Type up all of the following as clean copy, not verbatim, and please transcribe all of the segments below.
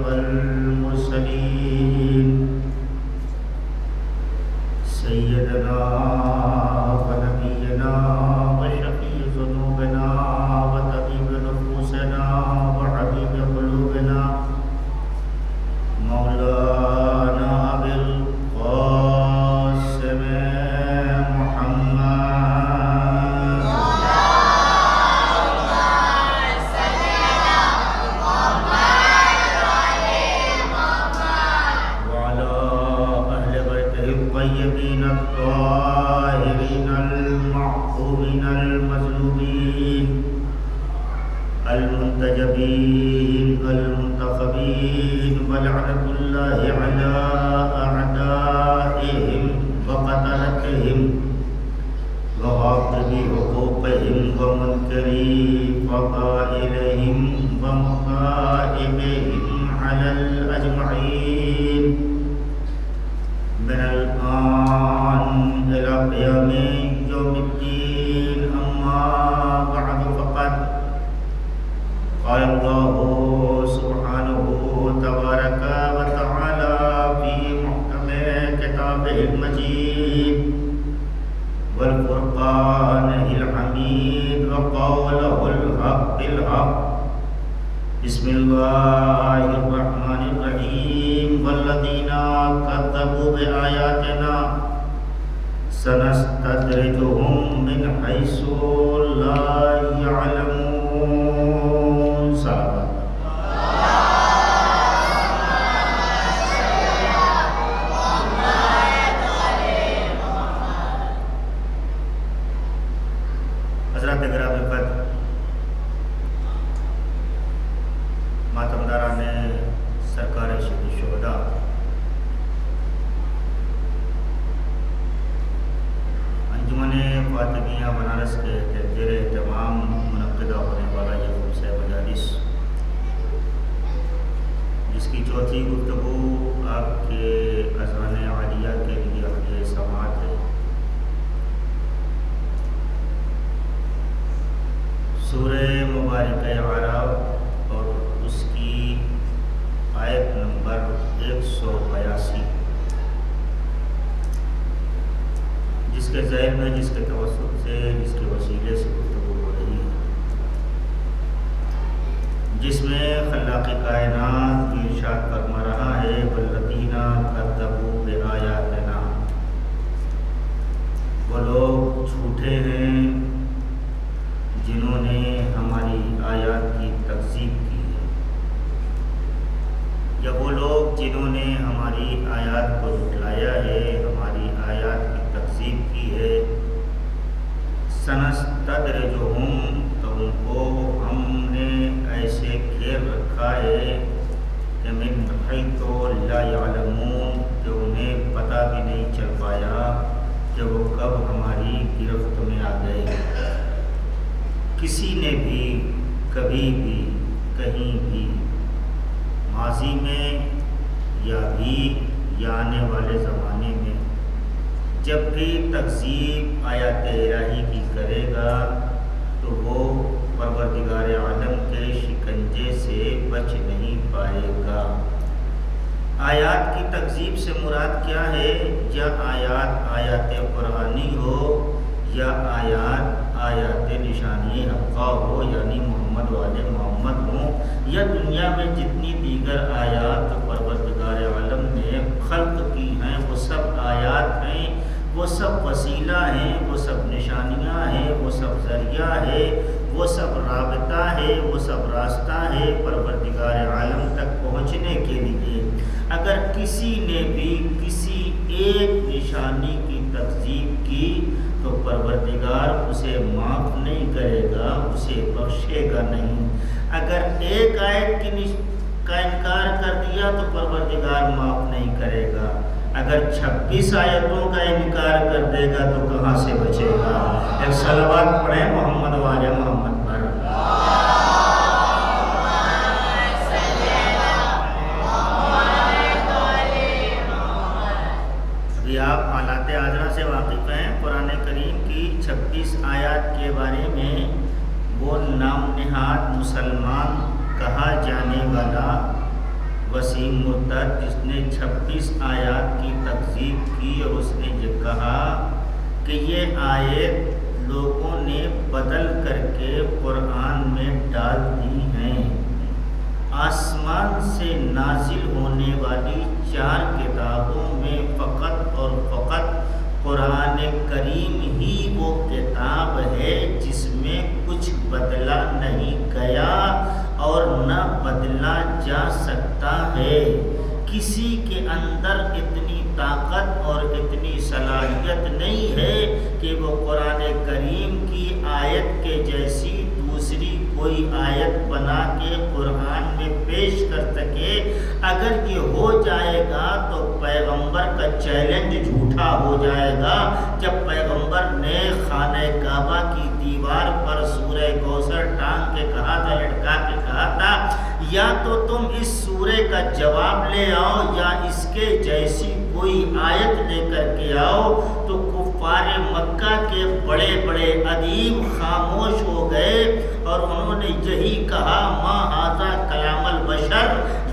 वल मुरसलीन सय्यदना व नबियना व शफी ज़ुनूबना व तबीब नुफूसना व हबीब क़ुलूबना मौलाना अबिल क़ासिम मुहम्मद व अला अहले बैतिहि त्तय्यबीन अत्ताहिरीन अल-मअसूमीन अल-मज़लूमीन अल-मुंतजबीन अल-मुंतखबीन व लअनतुल्लाहि अला अअदाइहिम व क़तलतिहिम व गासिबी हुकूक़िहिम व मुनकरी फ़ज़ाइलिहिम व मुसाइबिहिम अलल अजमईन मिनल आन इला क़ियामि यौमिद्दीन अम्मा बअद फ़क़द क़ाल अल्लाहु सुब्हानहु तबारक व तआला फ़ी मुहकमे किताबिहिल मजीद वल फ़ुरक़ानिल हमीद व क़ौलहुल हक़्क़िल हक़्क़ बिस्मिल्लाहिर रहमानिर रहीम वल्लज़ीना कज़्ज़बू बिआयातिना सनस्तद्रिजुहुम मिन हैसु ला यअलमून। हज़रत गिरामी क़द्र मातमदारान सरकार शुहदा अंजुमन फातिमिया बनारस के ज़ेर तमाम मुनक़्क़िदा होने वाला ये खुलसा मजालिस, जिसकी चौथी गुफ्तगू आपके अज़ान आलिया के लिए आपके समात है। सूरह मुबारक आराफ और उसकी आयत नंबर 182, जिसके ज़हन में जिसके तवस्सुत से जिसके वसीले से गुफ्तगू हो रही है, जिसमें खल्लाक़े कायनात की इरशाद फरमा रहा है वल्लज़ीना कज़्ज़बू बिआयातिना, वो लोग झूठे हैं जिन्होंने हमारी आयत की तकज़ीब की है, या वो लोग जिन्होंने हमारी आयत को झुठलाया है, हमारी आयत की तकज़ीब की है। सनस्तद्रिजुहुम, तो उनको हमने ऐसे घेर रखा है कि मिन हैसु ला यअलमून, कि उन्हें पता भी नहीं चल पाया कि वो कब हमारी गिरफ्त में आ गए। किसी ने भी कभी भी कहीं भी माजी में या भी या आने वाले ज़माने में जब भी तकज़ीब आयत इलाही की करेगा तो वो परवरदिगार आलम के शिकंजे से बच नहीं पाएगा। आयत की तकज़ीब से मुराद क्या है? या आयत आयत कुरानी हो, या आयत आयत निशानी हक़्क़ा हो, यानी मोहम्मद वाले मोहम्मद हों, या दुनिया में जितनी दीगर आयत परवरदिगार आलम ने खल्क़ की हैं वो सब आयत हैं, वो सब वसीला हैं, वो सब निशानियाँ हैं, वो सब ज़रिया है, वो सब राबता है, वो सब रास्ता है परवरदिगार आलम तक पहुँचने के लिए। अगर किसी ने भी किसी एक निशानी की तकज़ीब की तो परवरदिगार उसे माफ़ नहीं करेगा, उसे बख्शेगा नहीं। अगर एक आयत का इनकार कर दिया तो परवरदिगार माफ़ नहीं करेगा। अगर 26 आयतों का इनकार कर देगा तो कहाँ से बचेगा? एक सलवात पढ़े मोहम्मद वाले मोहम्मद पर। अभी आप हालात आजरा से वाकिफ़ हैं। कुरान करीम की 26 आयत के बारे में वो नाम निहाद मुसलमान कहा जाने वाला आया वसीम मुर्तद, जिसने 26 आयत की तकज़ीब की और उसने ये कहा कि ये आयत लोगों ने बदल करके कुरान में डाल दी हैं। आसमान से नाजिल होने वाली 4 किताबों में फ़कत और फ़कत कुरान करीम ही वो किताब है जिसमें कुछ बदला नहीं गया और न बदला जा सकता है। किसी के अंदर इतनी ताकत और इतनी सलाहियत नहीं है कि वो कुरान करीम की आयत के जैसी दूसरी कोई आयत बना के कुरान में पेश कर सके। अगर ये हो जाएगा तो पैगंबर का चैलेंज झूठा हो जाएगा। जब पैगंबर ने खाने काबा की दीवार पर सूरह कौसर टांग के कहा था, लटका के कहा था, या तो तुम इस सूरे का जवाब ले आओ या इसके जैसी कोई आयत लेकर के आओ, तो कुफ्फार मक्का के बड़े बड़े अदीब खामोश हो गए और उन्होंने यही कहा, मा हाज़ा कलामल बशर,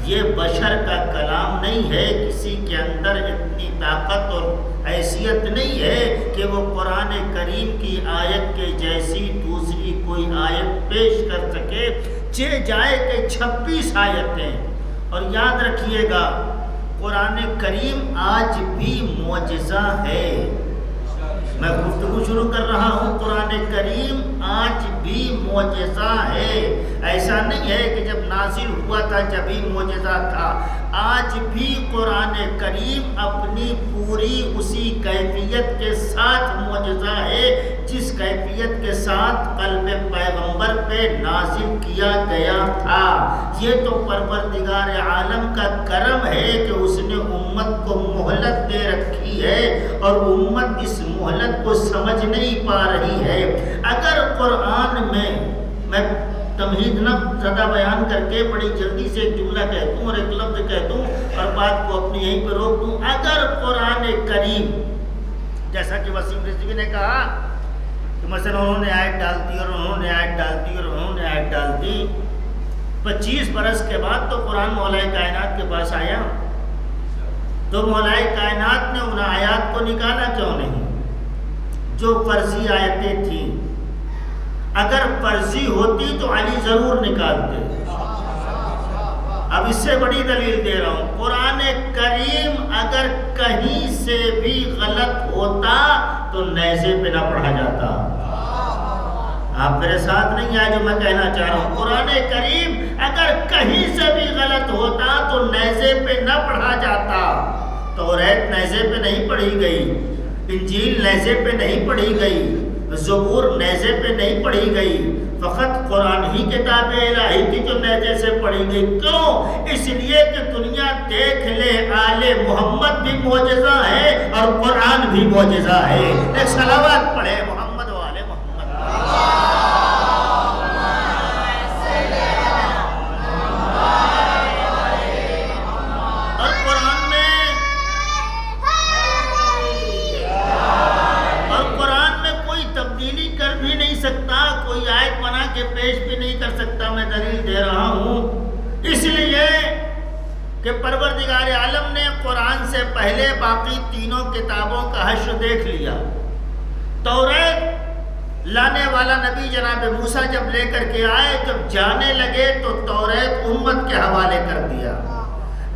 ये बशर का कलाम नहीं है। किसी के अंदर इतनी ताकत और हैसियत नहीं है कि वो कुरान करीम की आयत के जैसी दूसरी कोई आयत पेश कर सके। चे जाए के 26 आयतें। और याद रखिएगा, कुरान करीम आज भी मौजज़ा है। मैं गुफ्तगू शुरू कर रहा हूँ, कुरान करीम आज भी मौजज़ा है। ऐसा नहीं है कि जब नाज़िल हुआ था जब ही मौजज़ा था। आज भी कुरान करीम अपनी पूरी उसी कैफियत के साथ मौजज़ा है जिस कैफियत के साथ कल्ब पैगंबर पे नाज़िल किया गया था। ये तो परवरदिगार आलम का करम है कि उसने उम्मत को मोहलत दे रखी है और उम्मत इस मोहलत को समझ नहीं पा रही है। अगर कुरान में, मैं तमहीद न ज़्यादा बयान करके बड़ी जल्दी से एक जुमला कह दूँ और एक लफ्ज़ कह दूँ और बात को अपनी यहीं पर रोक दूँ। अगर कुरान करीम, जैसा कि वसीम रिजवी ने कहा कि मसलन उन्होंने आयत डाल दी और उन्होंने आयत डाल दी और उन्होंने आयत डाल दी, 25 बरस के बाद तो कुरान मौलाए कायनात के पास आया, तो मौलाए कायनात ने उन आयात को निकाला क्यों नहीं जो फर्जी आयतें थी? अगर फर्जी होती तो अली जरूर निकालते। अब इससे बड़ी दलील दे रहा हूँ, कुरान करीम अगर कहीं से भी गलत होता तो नेज़े पे ना पढ़ा जाता। आप मेरे साथ नहीं आए जो मैं कहना चाह रहा हूँ। कुरान करीम अगर कहीं से भी गलत होता तो नेज़े पे न पढ़ा जाता। तौरात नेज़े पे नहीं पढ़ी गई, इंजील नेज़े पे नहीं पढ़ी गई, ज़बूर नेज़े पे नहीं पढ़ी गई, फ़कत कुरान ही किताब इलाही की जो नेज़े से पढ़ी गई। क्यों? इसलिए कि दुनिया देख ले, आले मोहम्मद भी मौजज़ा है और कुरान भी मौजज़ा है। एक सलावत पढ़े मोहम्मद वाले मोहम्मद। और कुरान में कोई तब्दीली कर भी नहीं सकता, कोई आयत बना के पेश भी नहीं कर सकता। मैं दलील दे रहा हूँ इसलिए कि परवरदिगार आलम ने कुरान से पहले बाकी तीनों किताबों का हश्र देख लिया। तौरात लाने वाला नबी जनाब मूसा जब लेकर के आए, जब जाने लगे तो तौरात उम्मत के हवाले कर दिया।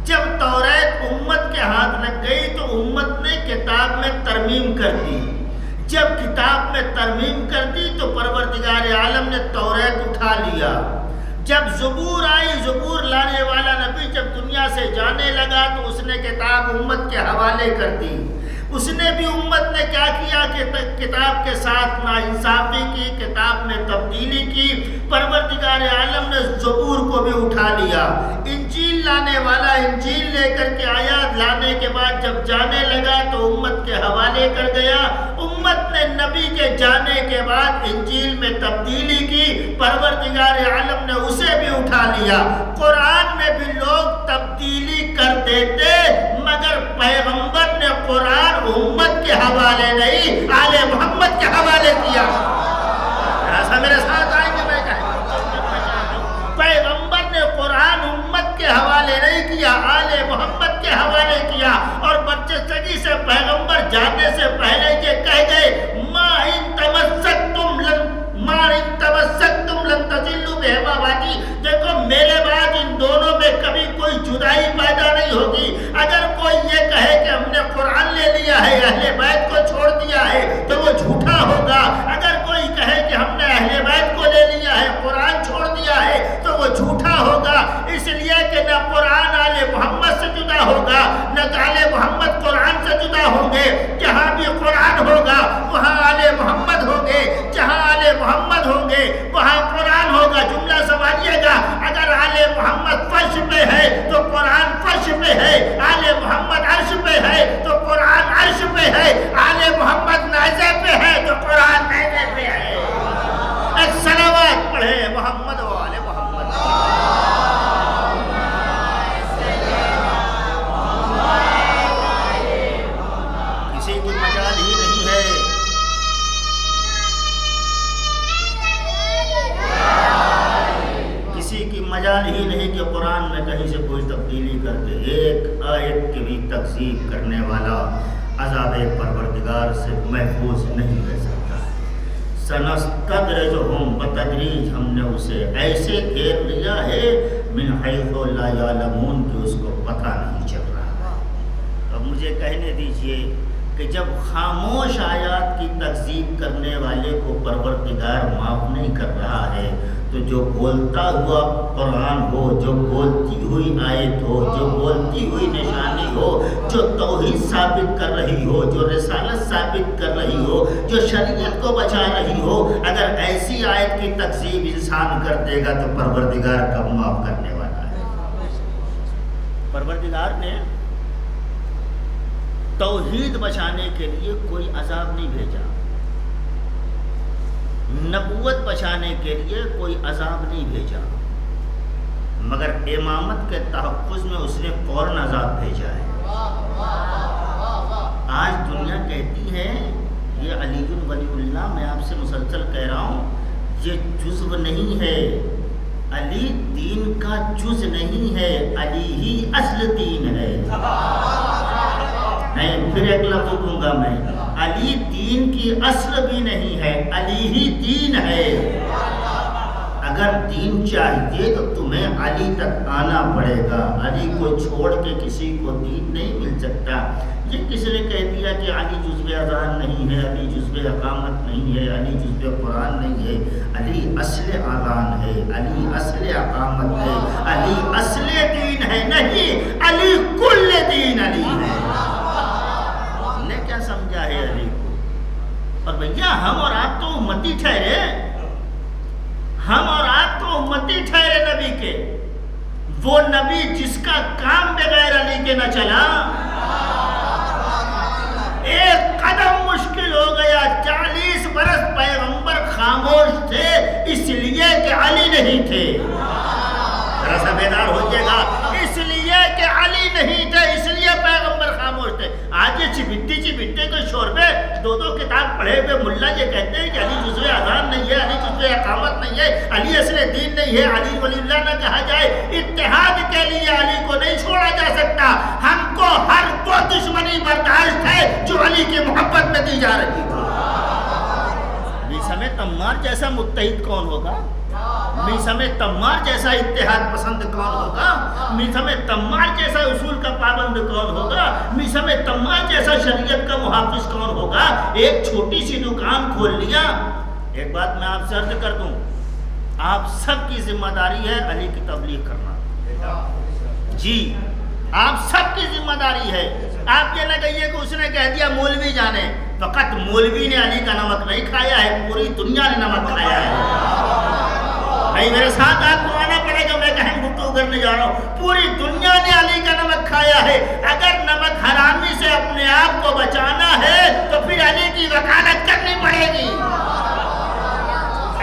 जब तौरात उम्मत के हाथ लग गई तो उम्मत ने किताब में तरमीम कर दी। जब किताब में तरमीम कर दी तो परवरदिगार आलम ने तौरात उठा लिया। जब ज़बूर आई, ज़बूर लाने वाला नबी जब दुनिया से जाने लगा तो उसने किताब उम्मत के हवाले कर दी। उसने भी उम्मत ने क्या किया कि किताब के साथ नाइंसाफ़ी की, किताब में तब्दीली की। परवरदिगार आलम ने ज़बूर को भी उठा लिया। इंजील लाने वाला इंजील लेकर के आया, लाने के बाद जब जाने लगा तो उम्मत के हवाले कर गया। उम्मत ने नबी के जाने के बाद इंजील में तब्दीली की, परवरदिगार आलम ने उसे भी उठा लिया। कुरान में भी लोग तब्दीली कर देते, मगर पैगंबर ने कुरान उम्मत के हवाले नहीं, आले मोहम्मद के हवाले किया। ऐसा मेरे साथ आएंगे, मैं कहूँ पैगंबर ने कुरान उम्मत के जाने से पहले ये कह गए मा इन तमस्सकतुम लन तजिल्लू बिहिमा बादी। देखो मेरे बाद इन दोनों में कभी कोई जुदाई पैदा नहीं होगी। अगर कोई ये कहे कि हमने कुरान ले लिया है, अहले बैत को छोड़ दिया है, तो वो झूठा होगा। अगर कोई कहे कि हमने अहले बैत को ले लिया है, कुरान छोड़ दिया है, तो वो झूठा होगा। इसलिए कि न कुरान आले मोहम्मद से जुदा होगा, न आले मोहम्मद कुरान से जुदा होंगे। जहाँ भी कुरान होगा वहाँ आले मोहम्मद होंगे, जहाँ आले मोहम्मद होंगे वहाँ कुरान होगा। जुमला समझिएगा, अगर आले मोहम्मद फर्श पे है तो कुरान फर्श पे है, आले मोहम्मद अर्श पे है तो कुरान अर्श पे है, आले मोहम्मद नाज़े पे है तो कुरान नाज़े पे है। एक सलावत पढ़े मोहम्मद वाले मोहम्मद। किसी की मजाल ही नहीं है, किसी की मजाल ही नहीं कि कुरान में कहीं से कोई तब्दीली करके एक आयत की भी तकसीब करने वाला अज़ाब परवरदिगार से महफूज नहीं रह सकता। सनस्तदरिजुहुम बतदरीज, हमने उसे ऐसे घेर लिया है मिन हैसु ला यालमून कि उसको पता नहीं चल रहा। तो मुझे कहने दीजिए कि जब खामोश आयात की तकसीब करने वाले को परवरदिगार माफ़ नहीं कर रहा है, तो जो बोलता हुआ कुरान हो, जो बोलती हुई आयत हो, जो बोलती हुई निशानी हो, जो तौहीद साबित कर रही हो, जो रिसालत साबित कर रही हो, जो शरीयत को बचा रही हो, अगर ऐसी आयत की तकसीब इंसान कर देगा तो परवरदिगार कब माफ़ करने वाला है। परवरदिगार ने तौहीद बचाने के लिए कोई अजाब नहीं भेजा, नबूवत बचाने के लिए कोई अजाब नहीं भेजा, मगर इमामत के तहफ़्फ़ुज़ में उसने फ़ौरन अजाब भेजा है। आज दुनिया कहती है ये अलीयुल वलीउल्लाह, मैं आपसे मुसलसल कह रहा हूँ, ये जुज़्व नहीं है, अली दीन का जुज़ नहीं है, अली ही असल दीन है। नहीं, फिर एक लफ्ज़ दूंगा मैं, अली दीन की असल भी नहीं है, अली ही दीन है। अगर दीन चाहिए तो तुम्हें अली तक आना पड़ेगा, अली को छोड़ के किसी को दीन नहीं मिल सकता। ये किसी ने कह दिया कि अली जुज़्व अज़ान नहीं है, अली जुज़्व अक़ामत नहीं है, अली जुज़्व कुरान नहीं है। अली असले अज़ान है, अली असले अक़ामत है, अली असले दीन है। नहीं, अली कुल्ले दीन अली है। क्या समझा है अली को? और भैया हम और आप तो उम्मती ठहरे, हम और आप तो उम्मती ठहरे नबी के। वो नबी जिसका काम बगैर अली के न चला, एक कदम मुश्किल हो गया। 40 बरस पैगंबर खामोश थे इसलिए कि अली नहीं थे। जरा सा बेदार होइएगा, इसलिए कि अली नहीं थे इसलिए पैगंबर खामोश थे। आज ये चिबिट्टी के शोर में 2-2 किताब पढ़े हुए मुल्ला ये कहते हैं कि अली जुज़्व अज़ान नहीं है, अली जुज़्व अक़ामत नहीं है, अली असले दीन नहीं है, अली वलीउल्लाह न कहा जाए। इत्तेहाद के लिए अली को नहीं छोड़ा जा सकता। हमको हर वो दुश्मनी बर्दाश्त है जो अली की मोहब्बत में दी जा रही है। मीसा में तम्मार जैसा मुत्तहिद कौन होगा? मीसा में तम्मार जैसा इत्तेहाद पसंद कौन होगा? मीसा में तम्मार जैसा उसूल का पाबंद कौन होगा? मीसा में तम्मार जैसा शरीयत का मुहाफिज कौन होगा? एक छोटी सी दुकान खोल लिया। एक बात मैं आपसे अर्ज कर दूं, आप सबकी जिम्मेदारी है अली की तबलीग करना। जी, आप सबकी जिम्मेदारी है। आप ये ना कहिए कि उसने कह दिया मौलवी जाने, फकत मौलवी ने अली का नमक नहीं खाया है, पूरी दुनिया ने नमक खाया है। भाई मेरे साथ आपको आना पड़ेगा, मैं कहीं गुफ्तगू करने जा रहा हूँ। पूरी दुनिया ने अली का नमक खाया है। अगर नमक हरामी से अपने आप को बचाना है तो फिर अली की वकालत करनी पड़ेगी।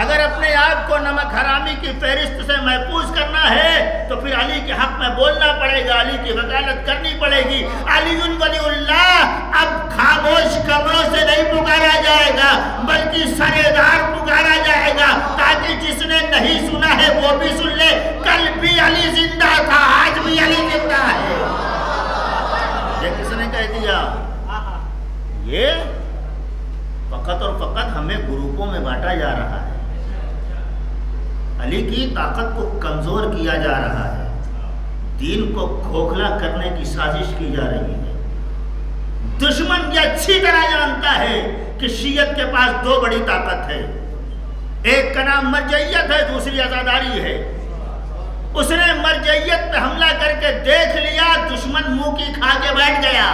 अगर अपने आप को नमक हरामी की फहरिस्त से महफूज करना है तो फिर अली के हक में बोलना पड़ेगा, अली की वकालत करनी पड़ेगी। अलीउल वलीउल्लाह अब खामोश कमरों से नहीं पुकारा जाएगा बल्कि सरेदार पुकारा जाएगा, ताकि जिसने नहीं सुना है वो भी सुन ले। कल भी अली जिंदा था, आज भी अली जिंदा है। ये किसने कह दिया? हमें ग्रुपों में बांटा जा रहा है, अली की ताकत को कमज़ोर किया जा रहा है, दीन को खोखला करने की साजिश की जा रही है। दुश्मन ये अच्छी तरह जानता है कि शियत के पास दो बड़ी ताकत है, एक का नाम मरजइयत है, दूसरी आज़ादारी है। उसने मरजइयत पे हमला करके देख लिया, दुश्मन मुंह की खा के बैठ गया।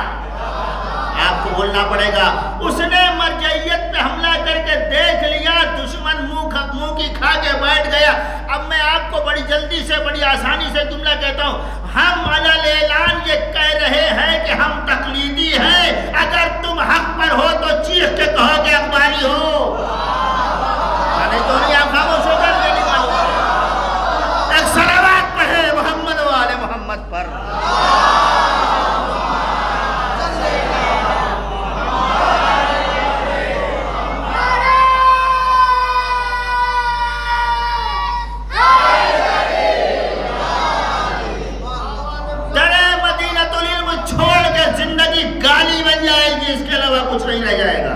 आपको बोलना पड़ेगा, उसने मरजइयत पे हमला करके देख लिया, दुश्मन मुंह की खा के बैठ गया। अब मैं आपको बड़ी जल्दी से बड़ी आसानी से जुमला कहता हूं, हम अलल ऐलान ये कह रहे हैं कि हम तकलीदी हैं, अगर तुम हक पर हो तो चीख के कहो कि अखबारी हो, नहीं तो नहीं आप खामोश होकर नहीं मालूम। एक सलावत पढ़े मोहम्मद वाले मोहम्मद पर। कुछ नहीं रह जाएगा।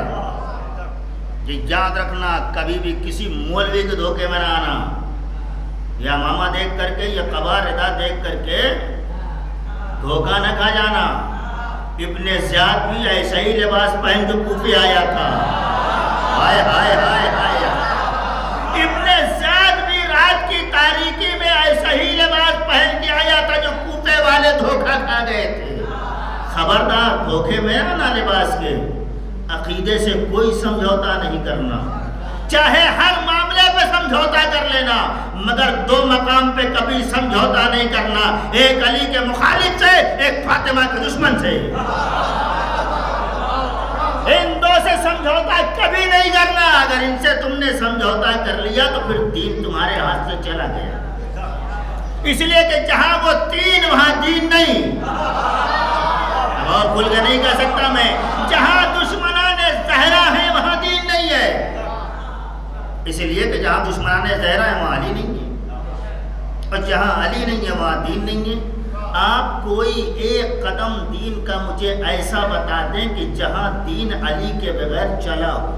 ये याद रखना, कभी भी किसी मौलवी के धोखे में ना आना, या मामा देख करके या कबा रिदा देख करके धोखा न खा जाना। इब्ने ज़ियाद भी ऐसा ही लिबास पहन के कूफे आया था। हाय हाय हाय हाय। इब्ने ज़ियाद भी रात की तारीकी में ऐसा ही लिबास पहन के आया था जो कूफे वाले धोखा खा गए थे। खबरदार, धोखे में आना लिबास के। अकीदे से कोई समझौता नहीं करना, चाहे हर मामले पे समझौता कर लेना, मगर दो मकाम पे कभी समझौता नहीं करना, एक अली के मुखालिफ से, एक फातिमा के दुश्मन से। इन दो से समझौता कभी नहीं करना। अगर इनसे तुमने समझौता कर लिया तो फिर दीन तुम्हारे हाथ से चला गया। इसलिए कि जहां वो तीन वहां दीन नहीं, और खुल के नहीं कह सकता मैं, जहां दुश्मनाने ज़हरा है वहां दीन नहीं है। इसलिए कि जहां दुश्मनाने ज़हरा है वहां अली नहीं है, और जहां अली नहीं है वहां दीन नहीं है। आप कोई एक कदम दीन का मुझे ऐसा बता दें कि जहां दीन अली के बगैर चला हो।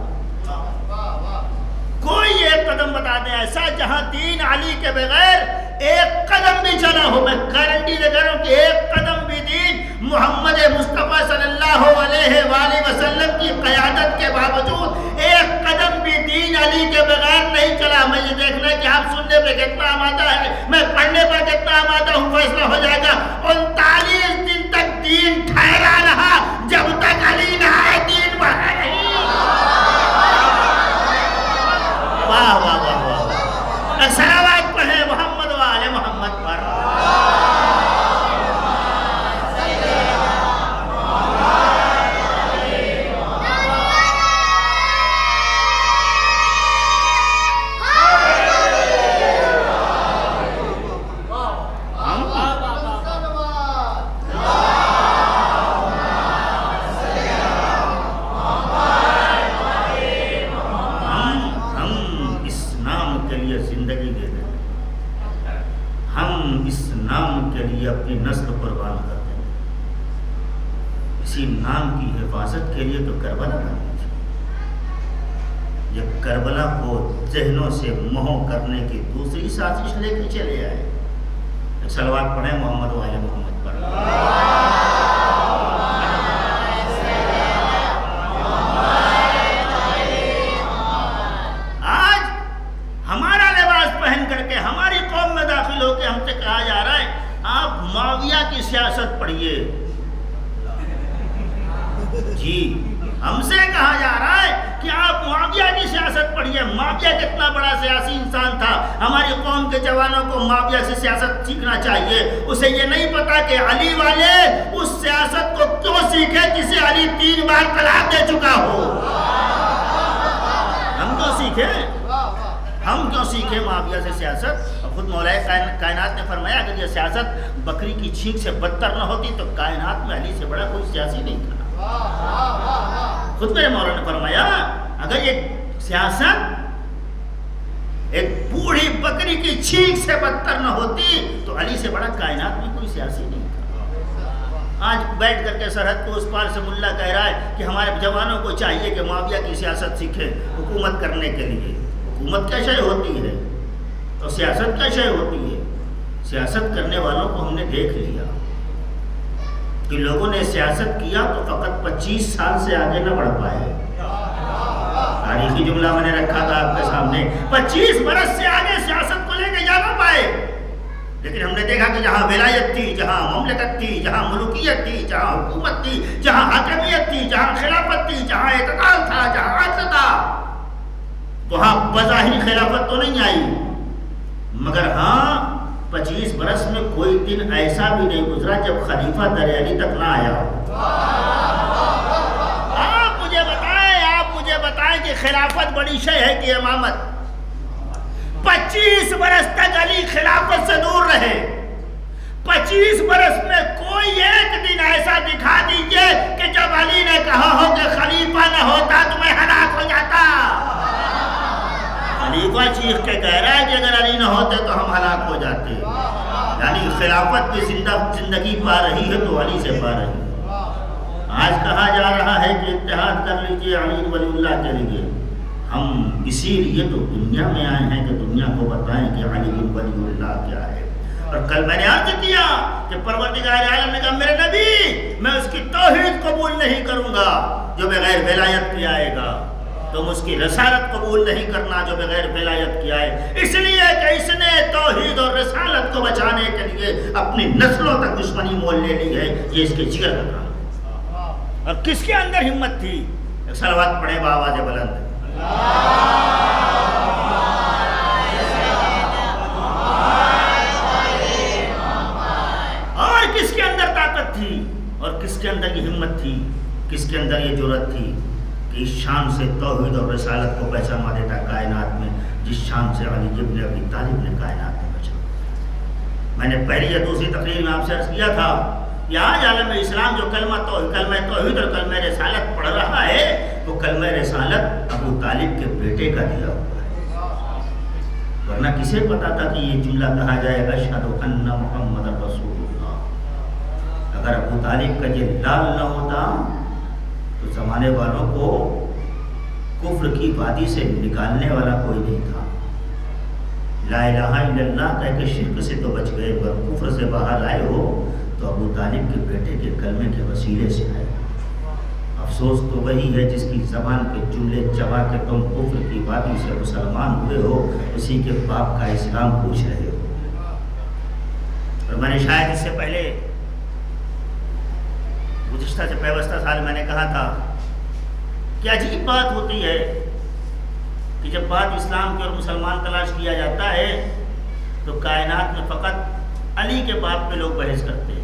कोई एक कदम बता दें ऐसा जहां दीन अली के बगैर एक कदम भी चला हो। मैं गारंटी दे रहा हूं कि एक कदम भी दीन मोहम्मद मुस्तफ़ा सल्लल्लाहु अलैहि वसल्लम की क़यादत के बावजूद एक कदम भी दीन अली के बगैर नहीं चला। मैं ये देखना है कि आप सुनने पे कितना आमादा है, मैं पढ़ने पर कितना आमादा हूँ, फैसला हो जाएगा। 39 दिन तक दीन ठहरा रहा, जब तक अली न आए दीन बढ़ा नहीं। वाह वाह वाह वाह। सलावत पढ़े मोहम्मद वाले मोहम्मद पर। अपनी नस्ल कुर्बान कर देंगे। इसी नाम की हिफाजत के लिए तो करबला करनी चाहिए। जब करबला को जहनों से मोह करने की दूसरी साजिश लेके चले आए। सलवात पढ़े मोहम्मद वाले मोहम्मद पर। आज हमारा लिबास पहन करके हमारी कौम में दाखिल होकर हमसे कहा जा रहा है आप मुआविया की सियासत पढ़िए। जी, हमसे कहा जा रहा है कि आप मुआविया की सियासत पढ़िए। मुआविया कितना बड़ा सियासी इंसान था। हमारी कौम के जवानों को मुआविया से सियासत सीखना चाहिए। उसे ये नहीं पता कि अली वाले उस सियासत को क्यों सीखे जिसे अली 3 बार तलाक दे चुका हो। हम क्यों सीखे? हम क्यों सीखे मुआविया से सियासत? खुद मौलाए कायनात ने फरमाया अगर ये सियासत बकरी की छींक से बदतर न होती तो कायनात में अली से बड़ा कोई सियासी नहीं था। खुद मेरे मौला ने फरमाया अगर ये सियासत एक बूढ़ी बकरी की छींक से बदतर न होती तो अली से बड़ा कायनात में कोई सियासी नहीं था। आज बैठ करके सरहद के उस पार से मुल्ला कह रहा है कि हमारे जवानों को चाहिए कि मुआविया की सियासत सीखें हुकूमत करने के लिए। हुकूमत क्या शय होती है तो सियासत क्या शय होती है? सियासत करने वालों को हमने देख लिया कि लोगों ने सियासत किया तो फकत 25 साल से आगे न बढ़ पाए। तारीखी जुमला मैंने रखा था आपके सामने, 25 बरस से आगे सियासत को लेकर जा ना पाए। लेकिन हमने देखा कि जहाँ विलायत थी, जहाँ ममलकत थी, जहाँ मुल्कियत थी, जहाँ हुकूमत थी, जहाँ हाकिमियत थी, जहाँ खिलाफत थी, जहाँ इत्तेदाल था, जहाँ आदल था, वहाँ बज़ाहिर खिलाफत तो नहीं आई, मगर हाँ 25 बरस में कोई दिन ऐसा भी नहीं गुजरा जब खलीफा दरियाली तक ना आया। आप मुझे बताएं कि खिलाफत बड़ी शय है कि इमामत? 25 बरस तक अली खिलाफत से दूर रहे। 25 बरस में कोई एक दिन ऐसा दिखा दीजिए कि जब अली ने कहा हो कि खलीफा न होता तो मैं हलाक हो जाता। खलीफा चीख के कह रहा है कि अगर अली न होते तो हम हलाक हो जाते। यानी खिलाफत की जिंदगी पा रही है तो अली से पा रही है। आज कहा जा रहा है कि इत्तेहाद कर लीजिए अली वलीउल्लाह के लिए। हम इसीलिए तो दुनिया में आए हैं कि दुनिया को बताएं कि अली वलीउल्लाह क्या है। और कल मैंने अर्ज किया कि परवरदिगार आलम ने कहा मेरे नबी मैं उसकी तौहीद कबूल नहीं करूंगा जो बगैर विलायत के आएगा, तुम उसकी रसालत कबूल नहीं करना जो बगैर विलायत की आए। इसलिए कि इसने तौहीद और रसालत को बचाने के लिए अपनी नस्लों तक दुश्मनी मोल ले ली है। ये इसके जिगर का काम है। और किसके अंदर हिम्मत थी? सलवात पढ़े बावाज़ बुलंद। और किसके अंदर ताकत थी और किसके अंदर ये हिम्मत थी, किसके अंदर ये जुर्रत थी कि इस शान से तौहीद और रसालत को पहचाना देता कायनात में, जिस शान से अली इब्न अबी तालिब ने कायनात में पहचाना। मैंने पहली या दूसरी तकरीर में आपसे अर्ज किया था कि आज आलम इस्लाम जो कलमा तौहीद और कलमा रसालत पढ़ रहा है तो कलमा रसालत अबू तालिब के बेटे का दिया हुआ है। वरना किसे पता था कि ये जुमला कहा जाएगा अशहदु अन्ना मुहम्मदर रसूलुल्लाह। अगर अबू तालिब का ये लाल न होता तो जमाने वालों को कुफ्र की वादी से निकालने वाला कोई नहीं था। ला इलाहा इल्लल्लाह कह के शिर्क से तो बच गए, पर कुफ्र से बाहर आए हो तो अबू तालिब के बेटे के कलमे के वसीले से आए। अफसोस तो वही है जिसकी ज़बान के जुमले चबा के तुम कुफ्र की वादी से मुसलमान हुए हो, उसी के बाप का इस्लाम पूछ रहे हो। और मैंने शायद इससे पहले गुज़िश्ता से पैवस्ता साल मैंने कहा था कि अजीब बात होती है कि जब बात इस्लाम की और मुसलमान तलाश किया जाता है तो कायनात में फ़कत अली के बाप पे लोग बहस करते हैं।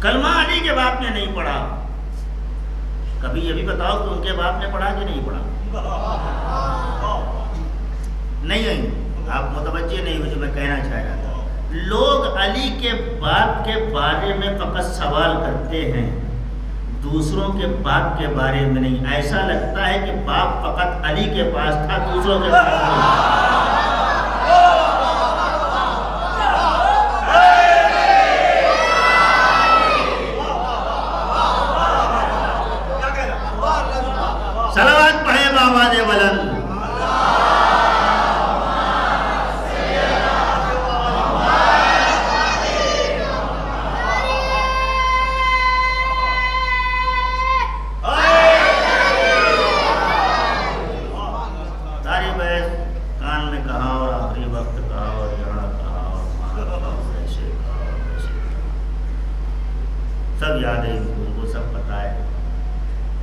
कलमा अली के बाप ने नहीं पढ़ा। कभी ये भी बताओ कि उनके बाप ने पढ़ा कि नहीं पढ़ा? नहीं, आप मुतवज्जे नहीं हो जो मैं कहना चाह रहा था। लोग अली के बाप के बारे में फकत सवाल करते हैं, दूसरों के बाप के बारे में नहीं। ऐसा लगता है कि बाप फकत अली के पास था, दूसरों के पास नहीं। सलावत पढ़े बावाज़ बुलंद। सब याद है उनको, सब पता है।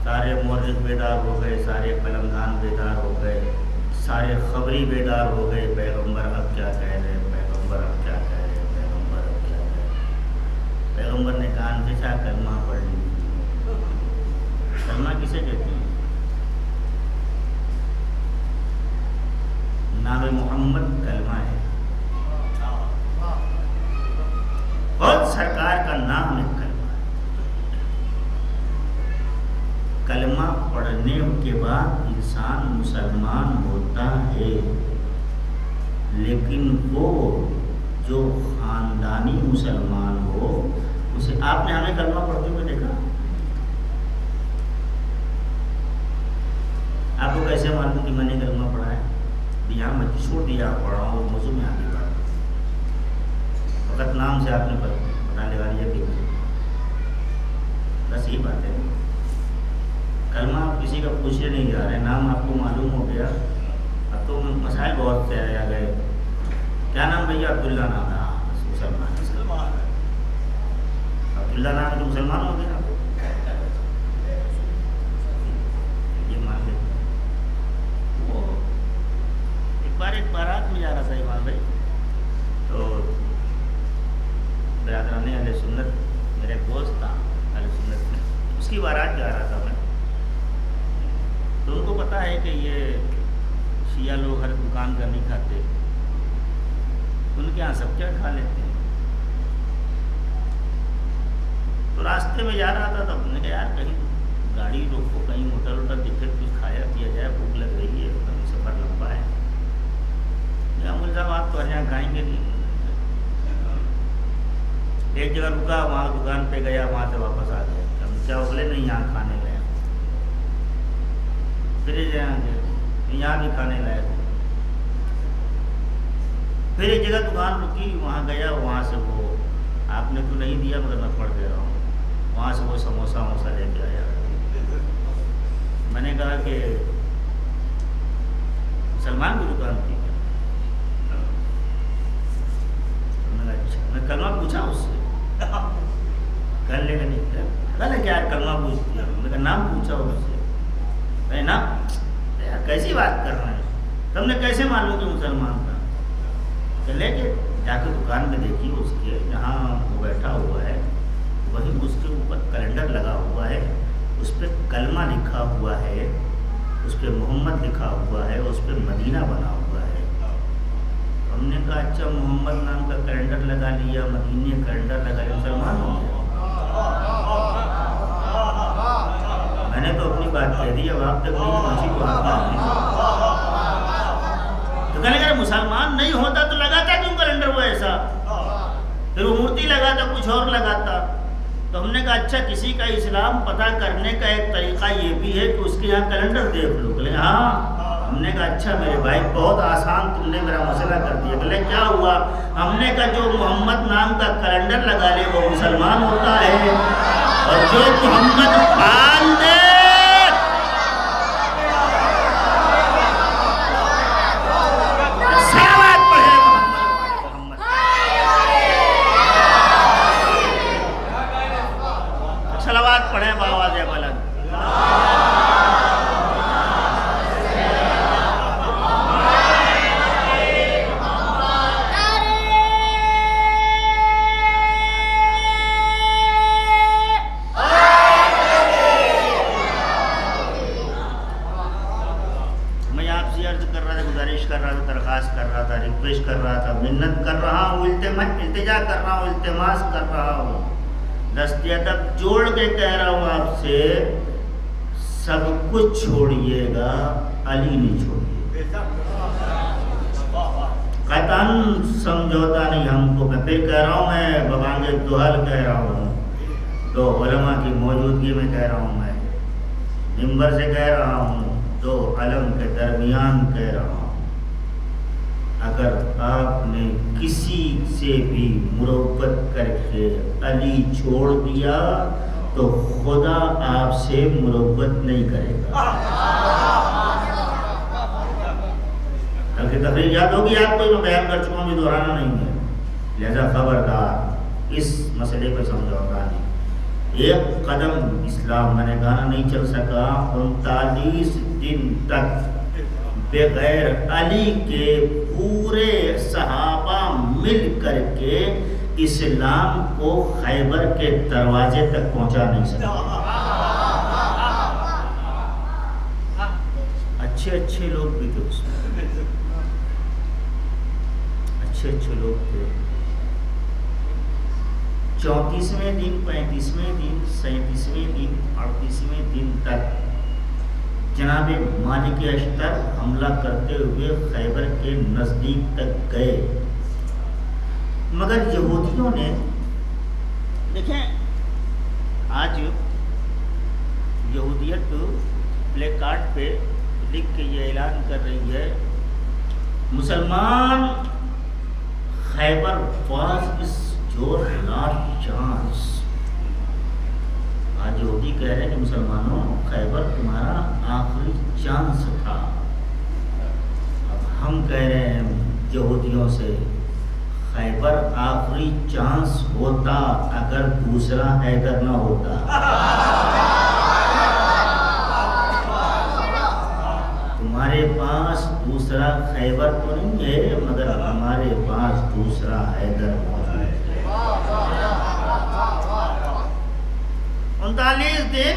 सारे मौर्रिख बेदार हो गए, सारे कलमदान बेदार हो गए, सारे खबरी बेदार हो गए। पैगंबर अब क्या कह रहे हैं, पैगंबर अब क्या कह रहे हैं, पैगंबर अब क्या कह रहे हैं। पैगंबर ने कान पिछा कलमा पढ़ ली। कलमा किसे कहते हैं? नाम मोहम्मद कलमा है, और सरकार का नाम है कलमा। कलमा पढ़ने के बाद इंसान मुसलमान होता है, लेकिन वो जो खानदानी मुसलमान हो उसे आपने हमें कलमा पढ़ते हुए देखा? आपको कैसे मालूम कि मैंने कलमा पढ़ा है? यहाँ मैं छोड़ दिया पढ़ रहा हूँ, मौजूद में आगे बात वक़्त नाम से आपने पता लगा लिया कि बस यही बात है। कलमा आप किसी का पूछने नहीं जा रहे, नाम आपको मालूम हो गया। अब तो मसाइल बहुत से आ गए। क्या नाम भैया? अब्दुल्ला नाम है। मुसलमान अब्दुल्ला नाम है तो मुसलमान हो गया। ये मान ले। वो एक बारात में जा रहा था इमाम भाई, तो बरादरान अहले सुन्नत, मेरे दोस्त था अहले सुन्नत में, उसकी बारात जा रहा था मैं। तो उनको पता है कि ये शिया लोग हर दुकान का नहीं खाते, उनके यहाँ सब क्या खा लेते हैं। तो रास्ते में जा रहा था, तब मैंने कहा यार कहीं गाड़ी रोको, कहीं होटल वोटल दिखे, कुछ खाया पिया जाए, भूख लग रही है, कहीं सफ़र लंबा है। मुल्ला साहब आप तो यहाँ खाएंगे नहीं। एक जगह रुका, वहाँ दुकान पे गया, वहाँ से वापस आ गया। हम क्या बोले नहीं यहाँ खाने गया, फिर यहाँ भी खाने लायक। फिर एक जगह दुकान रुकी, वहाँ गया, वहाँ से वो आपने तो नहीं दिया मगर मैं पढ़ दे रहा हूँ, वहाँ से वो समोसा वमोसा लेके आया। मैंने कहा कि सलमान की दुकान थी क्या? मैंने अच्छा, मैं कलमा पूछा उससे, कर लेगा नहीं क्या? कहने क्या कलमा पूछती है? मैंने कहा नाम पूछा उससे। मैं ना यार कैसी बात कर रहे हैं, तुमने कैसे मालूम कि मुसलमान था? चले कि जाके दुकान में देखिए, उसके जहाँ वो बैठा हुआ है वही उसके ऊपर कैलेंडर लगा हुआ है, उस पर कलमा लिखा हुआ है, उस पर मोहम्मद लिखा हुआ है, उस पर मदीना बना हुआ है। हमने कहा अच्छा मोहम्मद नाम का कैलेंडर लगा लिया, मदीने कैलेंडर लगा लिया, मुसलमान हो गया। मैंने तो अपनी बात कह दी, अब आप तक नहीं पहुँची तो आप तो कहने अगर मुसलमान नहीं होता तो लगाता क्यों कैलेंडर वो ऐसा? फिर वो मूर्ति लगाता, कुछ और लगाता। तो हमने कहा अच्छा किसी का इस्लाम पता करने का एक तरीका ये भी है कि उसके यहाँ कैलेंडर देख लो। बोले हाँ। हमने कहा अच्छा मेरे भाई बहुत आसान तुमने मेरा मसला कर दिया। बोले क्या हुआ? हमने कहा जो मोहम्मद नाम का कैलेंडर लगा ले वो मुसलमान होता है, और जो मोहम्मद पाल दे पढ़े बाबा जय बलन। मैं आपसे अर्ज कर रहा था, गुजारिश कर रहा था, दरखास्त कर रहा था, रिक्वेस्ट कर रहा था, मिन्नत कर रहा हूँ, इल्तिजा कर रहा हूँ, इल्तिमास कर रहा हूँ, दस्तयदब जोड़ के कह रहा हूँ आपसे, सब कुछ छोड़िएगा, अली नहीं छोड़िएगा। कतन समझौता नहीं हमको। मैं फिर कह रहा हूँ, मैं बबांगे दुहल कह रहा हूँ, दो उलमा की मौजूदगी में कह रहा हूँ, मैं मिंबर से कह रहा हूँ, दो अलम के दरमियान कह रहा हूँ, अगर आपने किसी से भी मुरब्बत करके अली छोड़ दिया तो खुदा आपसे मुरब्बत नहीं करेगा। कल तकरीर याद होगी आपको, मैं बयान कर चुका हूँ, दोहराना नहीं है। लिहाजा खबरदार, इस मसले पर समझौता नहीं। एक कदम इस्लाम मैंने गाना नहीं चल सका 39 दिन तक बगैर अली के पूरे सहाबा मिल करके इस्लाम को खैबर के दरवाजे तक पहुंचा नहीं सके। अच्छे अच्छे लोग भी थे उसमें, अच्छे अच्छे लोग थे। 34वें दिन, 35वें दिन, 37वें दिन, 38वें दिन तक जनाब मालिक अश्तर हमला करते हुए खैबर के नज़दीक तक गए। मगर यहूदियों ने, देखें आज यहूदियत प्ले कार्ड पे लिख के ये ऐलान कर रही है, मुसलमान खैबर वाज इस योर लास्ट चांस। आज यहूदी कह रहे हैं कि मुसलमानों, खैबर तुम्हारा आखिरी चांस था। अब हम कह रहे हैं यहूदियों से, खैबर आखिरी चांस होता अगर दूसरा हैदर ना होता। तुम्हारे पास दूसरा खैबर तो नहीं है, मगर हमारे पास दूसरा हैदर मौजूद है। 39 दिन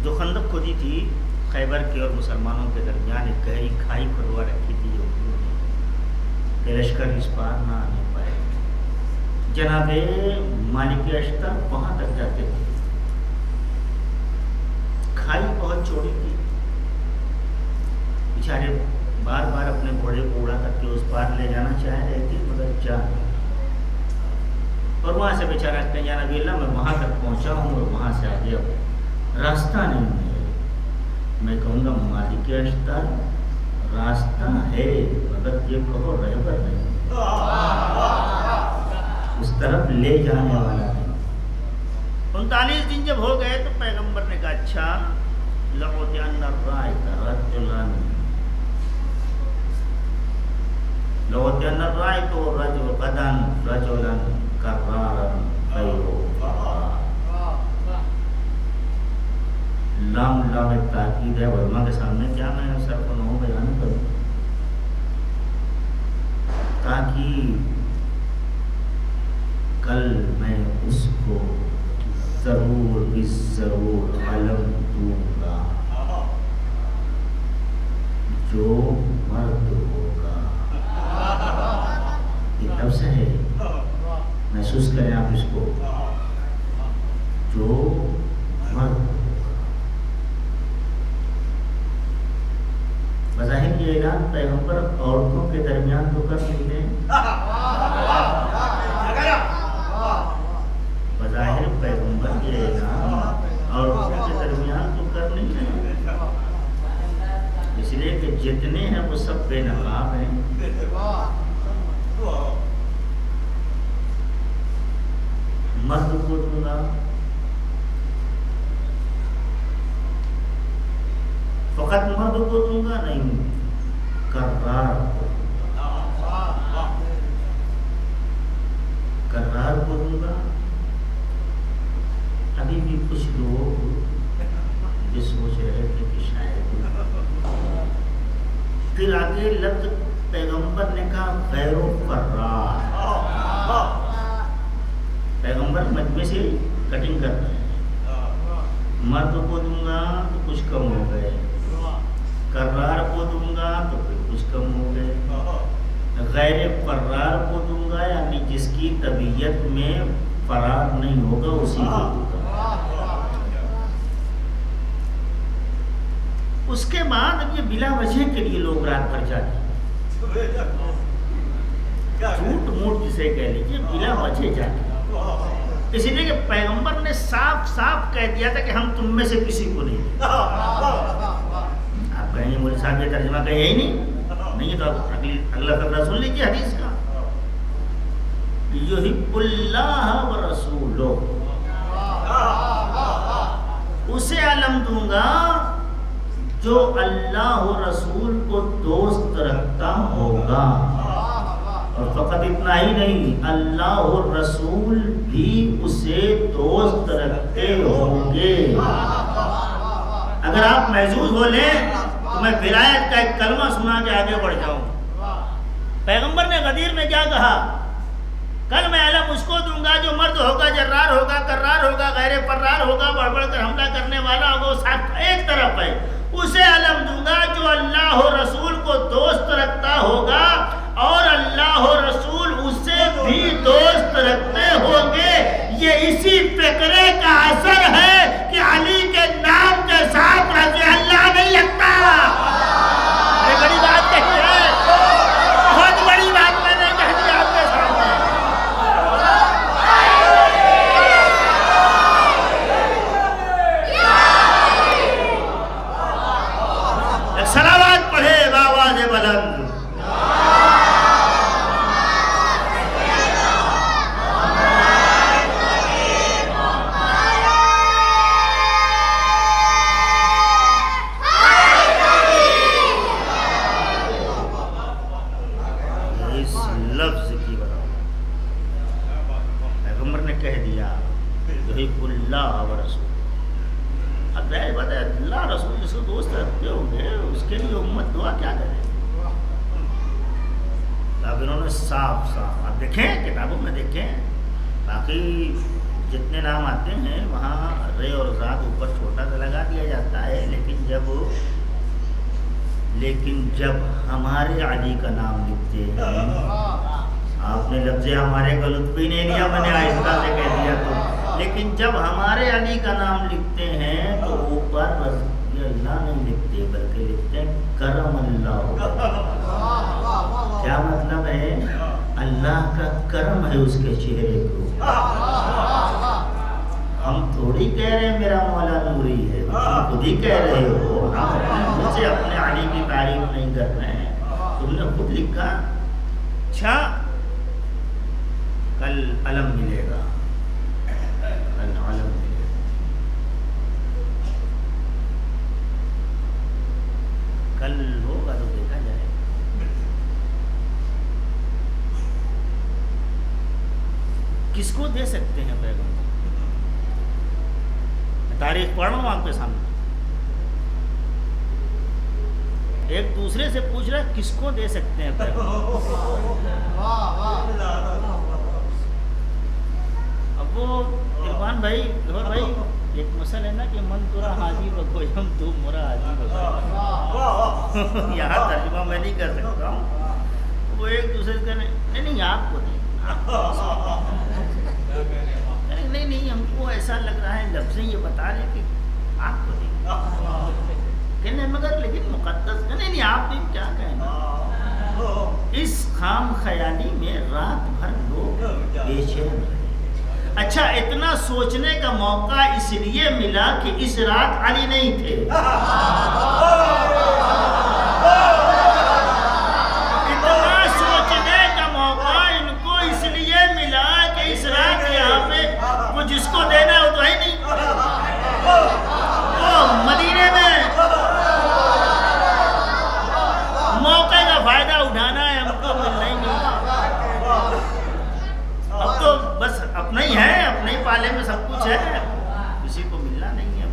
जो खंदक खोदी थी खैबर के और मुसलमानों के दरमियान, एक गहरी खाई खुदवा रखी थी यहूदियों ने, लश्कर इस पार ना आने पाए। जनाबे मालिक अश्तर वहां तक जाते थे, खाई बहुत चौड़ी थी, बेचारे बार बार अपने घोड़े को उड़ा करके उस पार ले जाना चाह रहे थे, मगर जा नहीं। और वहां से बेचारा कहते या नबी अल्लाह, मैं वहां तक पहुंचा हूँ और वहां से आगे अब रास्ता नहीं है। मैं कहूँगा मालिक अश्तर रास्ता है, मगर ये कहो रहबर नहीं, उस तरफ ले जाने वाला नहीं। 39 दिन जब हो गए तो पैगंबर ने कहा, अच्छा लाम लाम एक ताकीद है वर्मा के सामने, क्या मैं सर को नो बयान करूं ताकि कल मैं उसको जरूर अलम दूंगा जो मर्द होगा। ये लफ्ज़ है, महसूस करें आप इसको, जो मर्द। बज़ाहिर ये ऐलान पैगंबर औरतों के दरमियान तो कर नहीं रहे, बज़ाहिर पैगंबर ये ऐलान औरतों के दरमियान तो कर नहीं रहे, इसलिए कि जितने हैं वो सब बेनकाब हैं। मर्द को दूंगा, फकत मर्द को दूंगा नहीं, कर्रार को दूंगा। अभी भी कुछ लोग ये सोच रहे थे कि शायद, फिर आगे लफ्ज़ पैगंबर ने कहा गैरो कर्रार। पैगंबर मजमे से कटिंग कर रहे हैं, मर्द को दूंगा तो कुछ कम हो गए, कर्रार को दूंगा तो फिर कुछ कम हो गए, गैर कर्रार को दूंगा यानी जिसकी तबीयत में फरार नहीं होगा उसी को दूंगा। उसके बाद अब ये बिला वजह के लिए लोग रात भर जाते, झूठ मूठ जिसे कह लीजिए, बिला वजह जाते, इसलिए कि पैगंबर ने साफ साफ कह दिया था कि हम तुम में से किसी को नहीं। कहेंगे मोदी साहब ये तर्जुमा कहे ही नहीं है, तो अगला फकरा सुन लीजिए हदीस का, युहिब्बुल्लाह व रसूलुहु, उसे अलम दूंगा जो अल्लाह और रसूल को दोस्त रखता होगा। और फकत इतना ही नहीं, अल्लाह और रसूल भी उसे दोस्त रखते होंगे। अगर आप महजूज हो लें तो मैं विलायत का एक कलमा सुना के आगे बढ़ जाऊं। पैगंबर ने गदीर में क्या कहा, कल मैं अलम उसको दूंगा जो मर्द होगा, जर्रार होगा, कर्रार होगा, गैर फर्रार होगा, बढ़ कर हमला करने वाला होगा, वो साथ एक तरफ है। उसे अलम दूंगा जो अल्लाह और रसूल को दोस्त रखता होगा और अल्लाह और रसूल उसे भी दोस्त रखते होंगे। ये इसी फिक्रे का असर है कि अली के नाम के साथ रज़ी अल्लाह नहीं लगता। बड़ी बात कही है। लफ्ज की बराबर। पैगम्बर ने कह दिया युहिब्बुल्लाह व रसूल। अब जाहिर बात है अल्लाह रसूल जिसको दोस्त रखते होंगे उसके लिए उम्मत दुआ क्या करे। अब इन्होंने साफ साफ आप देखें किताबों में देखें, बाकी जितने नाम आते हैं वहाँ रे और ज़ात ऊपर छोटा सा लगा दिया जाता है, लेकिन जब हमारे अली का नाम लिखते हैं, आपने लफ्ज़ हमारे का लुत्फ़ ही नहीं लिया, मैंने आहिस्ता से कह दिया तो, लेकिन जब हमारे अली का नाम लिखते हैं तो ऊपर अल्लाह नहीं लिखते बल्कि लिखते हैं करम अल्लाह। क्या मतलब है? अल्लाह का करम है उसके चेहरे को। हम थोड़ी कह रहे हैं मेरा मौला नूरी है, तुम खुद ही कह रहे हो। हम मुझसे अपने अली की तारीफ नहीं कर रहे हैं, तुमने खुद लिखा। अच्छा कल अलम मिलेगा, कल अलम मिलेगा। कल होगा तो देखा जाए। किसको दे सकते हैं पैगम्बर? तारीख पढ़ रहा हूँ आपके सामने। एक दूसरे से पूछ रहा है किसको दे सकते हैं पैगम्बर? अब वो इरफान भाई गौर भाई एक मसल है ना कि मन तुरा हाजी रखो हम तू मोरा हाजी रखो। यहाँ तर्जुमा मैं नहीं कर सकता हूँ। वो एक दूसरे से नहीं आपको नहीं नहीं हमको ऐसा लग रहा है लफ्ज़ ये बता रहे कि आपको नहीं, मगर लेकिन मुक़द्दस नहीं आप भी क्या कहना। इस खाम ख्याली में रात भर लोग बेचैन रहे। अच्छा इतना सोचने का मौका इसलिए मिला कि इस रात अली नहीं थे। इतना सोचने का मौका इनको इसलिए मिला कि इस रात यहाँ पे वो जिसको देना हो तो है नहीं, वो मदीने में मौके का फायदा उठाना है, हमको मिलना ही नहीं। अब तो बस अपना ही है, अपने ही पाले में सब कुछ है, किसी को मिलना नहीं है।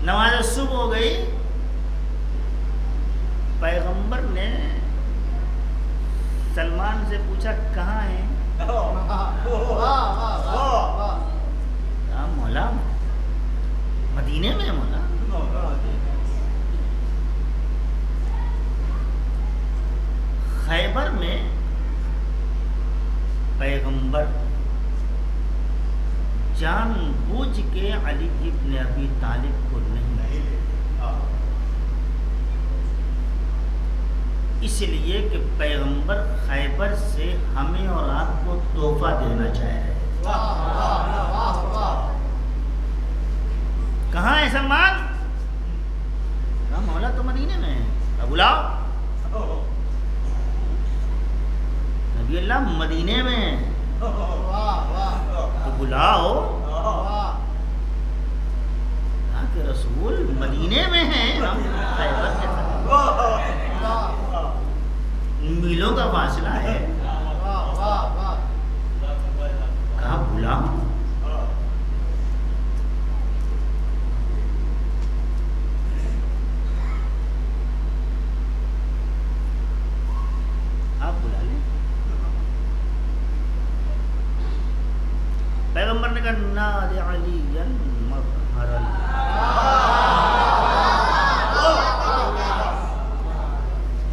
नमाज सुबह हो गई, पैगंबर ने सलमान से पूछा कहाँ है? मौला मदीने में मौला। खैबर में पैगंबर जानबूझ के अली इब्न अबी तालिब को नहीं, इसलिए कि पैगंबर खैबर से हमें और आपको तोहफा देना चाह रहे हैं। कहाँ है सलमान? मौला तो मदीने में है, बुलाओ। नबी अल्लाह मदीने में है तो बुलाओ। के रसूल मदीने में हैं, हम खैबर के मीलों का फासला है, कहाँ बुलाओ? आप बुला लें। पैगंबर ने कहा नादे अलीयन मज़हरल,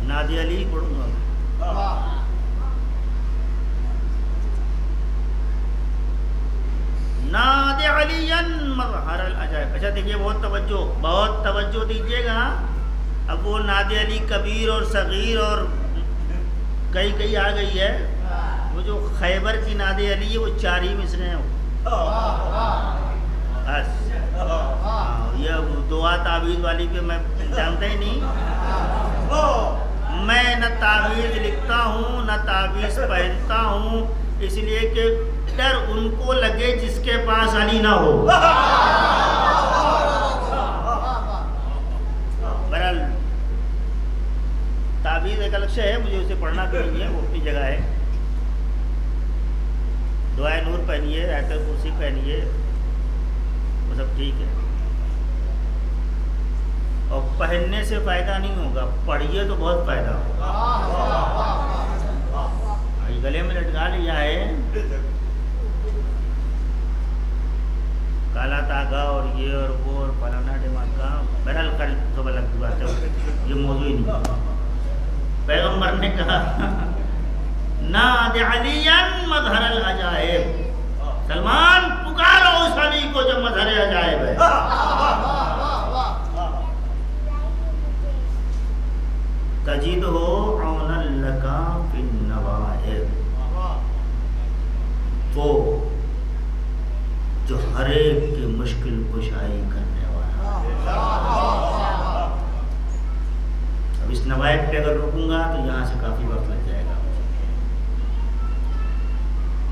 नादे अली पढ़ूंगा। नादे अलीयन मज़हरल अजाइब। अच्छा देखिए बहुत तवज्जो दीजिएगा। अब वो नादे अली कबीर और सगीर और कई आ गई है। वो जो खैबर की नादे अली है वो 4 ही मिसरे हैं। बस ये दुआ तावीज़ वाली पे मैं जानता ही नहीं। मैं न तावीज़ लिखता हूँ न तावीज़ पहनता हूँ, इसलिए कि डर उनको लगे जिसके पास अली ना हो। बहरहाल एक अलग से है, मुझे उसे पढ़ना भी नहीं है, वो अपनी जगह है। दुआए नूर पहनिए, आयतल कुर्सी पहनिए, वो सब ठीक है। और पहनने से फायदा नहीं होगा, पढ़िए तो बहुत फायदा होगा। गले में लटका लिया है काला धागा और ये और वो और फलाना दिमाग का, बहरहाल कल तो अलग की बात है, ये मौजूद ही नहीं। पैगंबर ने कहा नाद अलियन मजहर अजाइब, सलमान पुकारो उस अली को जो मजहर अजाइब है। तजिद हो औनल लका फिन नवाइब, वो जो हर एक की मुश्किल कुशाई करने वाला। अब इस नवाइब पे अगर रुकूंगा तो यहाँ से काफी वक्त लग जाएगा मुझे।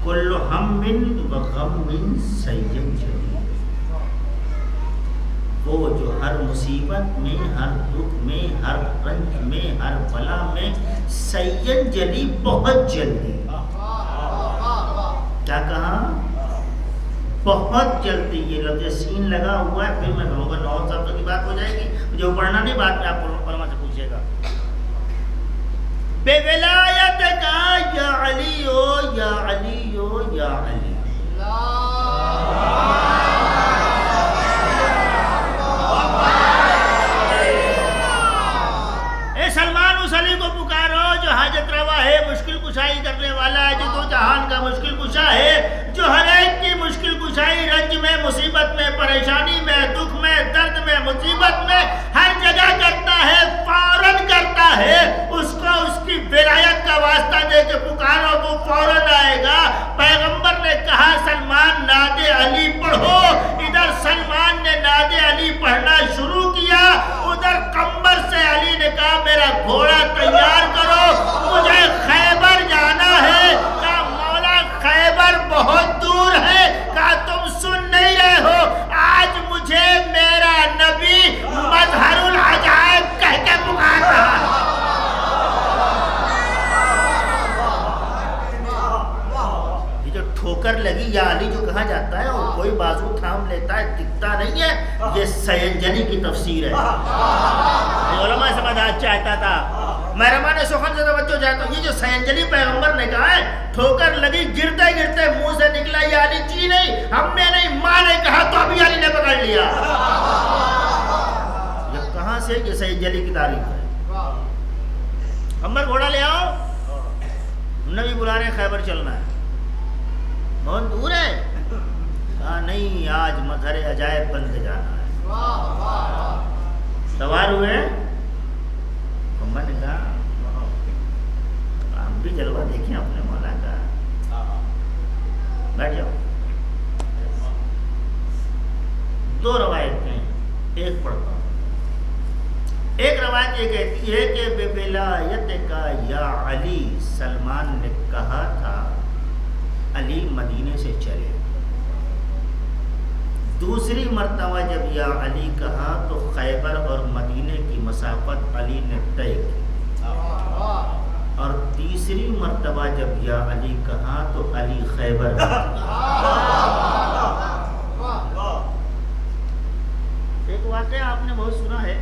कुल्लु हम्मिन व गम्मिन सय्यन जदीद, वो जो हर मुसीबत में, हर दुख में, हर रंज में, हर बला में सय्यन जली, बहुत जल्दी। क्या कहा? बहुत जल्दी। ये लफ्ज़ सीन लगा हुआ है, फिर मैं कहूँगा 9 शब्दों की बात हो जाएगी, मुझे वो पढ़ना नहीं, बात में आप परमा से पूछेगा। बेविलायत का या अली ओ या अली ओ या अली, सलमान उस अली को पुकारो जो हाजत रवा है, मुश्किल कुशाई करने वाला है, जो दो जहान का मुश्किल कुशा है, जो हर एक की मुश्किल कुशाई रंज में, मुसीबत में, परेशानी में, दुख में, दर्द में, मुसीबत में हर जगह करता है, फौरन करता है। उसको उसकी विलायत का वास्ता दे के पुकारो, वो फौरन आएगा। पैगंबर ने कहा सलमान नादे अली पढ़ो, इधर सलमान ने नादे अली पढ़ना शुरू किया, उधर कंबर से अली ने कहा मेरा घोड़ा तैयार करो, मुझे खैबर जाना है। कहा मौला खैबर बहुत दूर है। कहा तुम सुन नहीं रहे हो, आज मुझे मेरा नबी मजहरुल अजाइब कह के पुकार रहा है। ये जो ठोकर लगी या अली जो कहा जाता है, और कोई बाजू थाम लेता है, दिखता नहीं है, ये सयंजनी की तफसीर है। उलमा समझ चाहता था, मेहरमा ने सुखन से तवज्जो चाहता, ये जो सयंजनी पैगंबर ने कहा है, ठोकर लगी, गिरते गिरते मुंह से निकला ये अली जी नहीं, हमने नहीं, माँ ने कहा तो अभी अली ने पकड़ लिया। ये कहाँ से? ये सयंजनी की तारीफ है। अंबर घोड़ा ले आओ, नबी बुला रहे खैबर चलना है, बहुत दूर है। कहा नहीं, आज मजहर अजायब बन के जाना है। सवार हुए, मैंने कहा हम भी जलवा देखें अपने मौला का, बैठ जाओ। 2 रवायतें, एक पढ़ता हूँ। एक रवायत ये कहती है कि बेविलायत का या अली, सलमान ने कहा था अली मदीने से चले। दूसरी मर्तबा जब या अली कहा तो खैबर और मदीने की मसाफत अली ने तय की, और तीसरी मर्तबा जब या अली कहा तो अली खैबर। एक वाक़या आपने बहुत सुना है,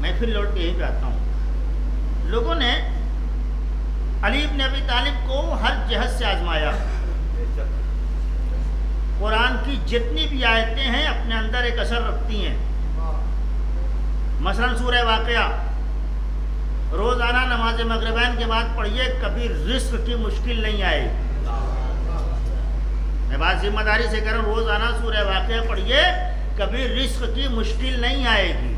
मैं फिर लौट के यही पे आता हूँ। लोगों ने अली इब्न अबी तालिब को हर जहत से आजमाया। कुरान की जितनी भी आयतें हैं अपने अंदर एक असर रखती हैं। मसलन सूरह वाक़या, रोज़ाना नमाज मगरिबैन के बाद पढ़िए, कभी रिस्क की मुश्किल नहीं आएगी। मैं बात जिम्मेदारी से कह रहा हूँ, रोज़ाना सूरह वाक़या पढ़िए, कभी रिस्क की मुश्किल नहीं आएगी।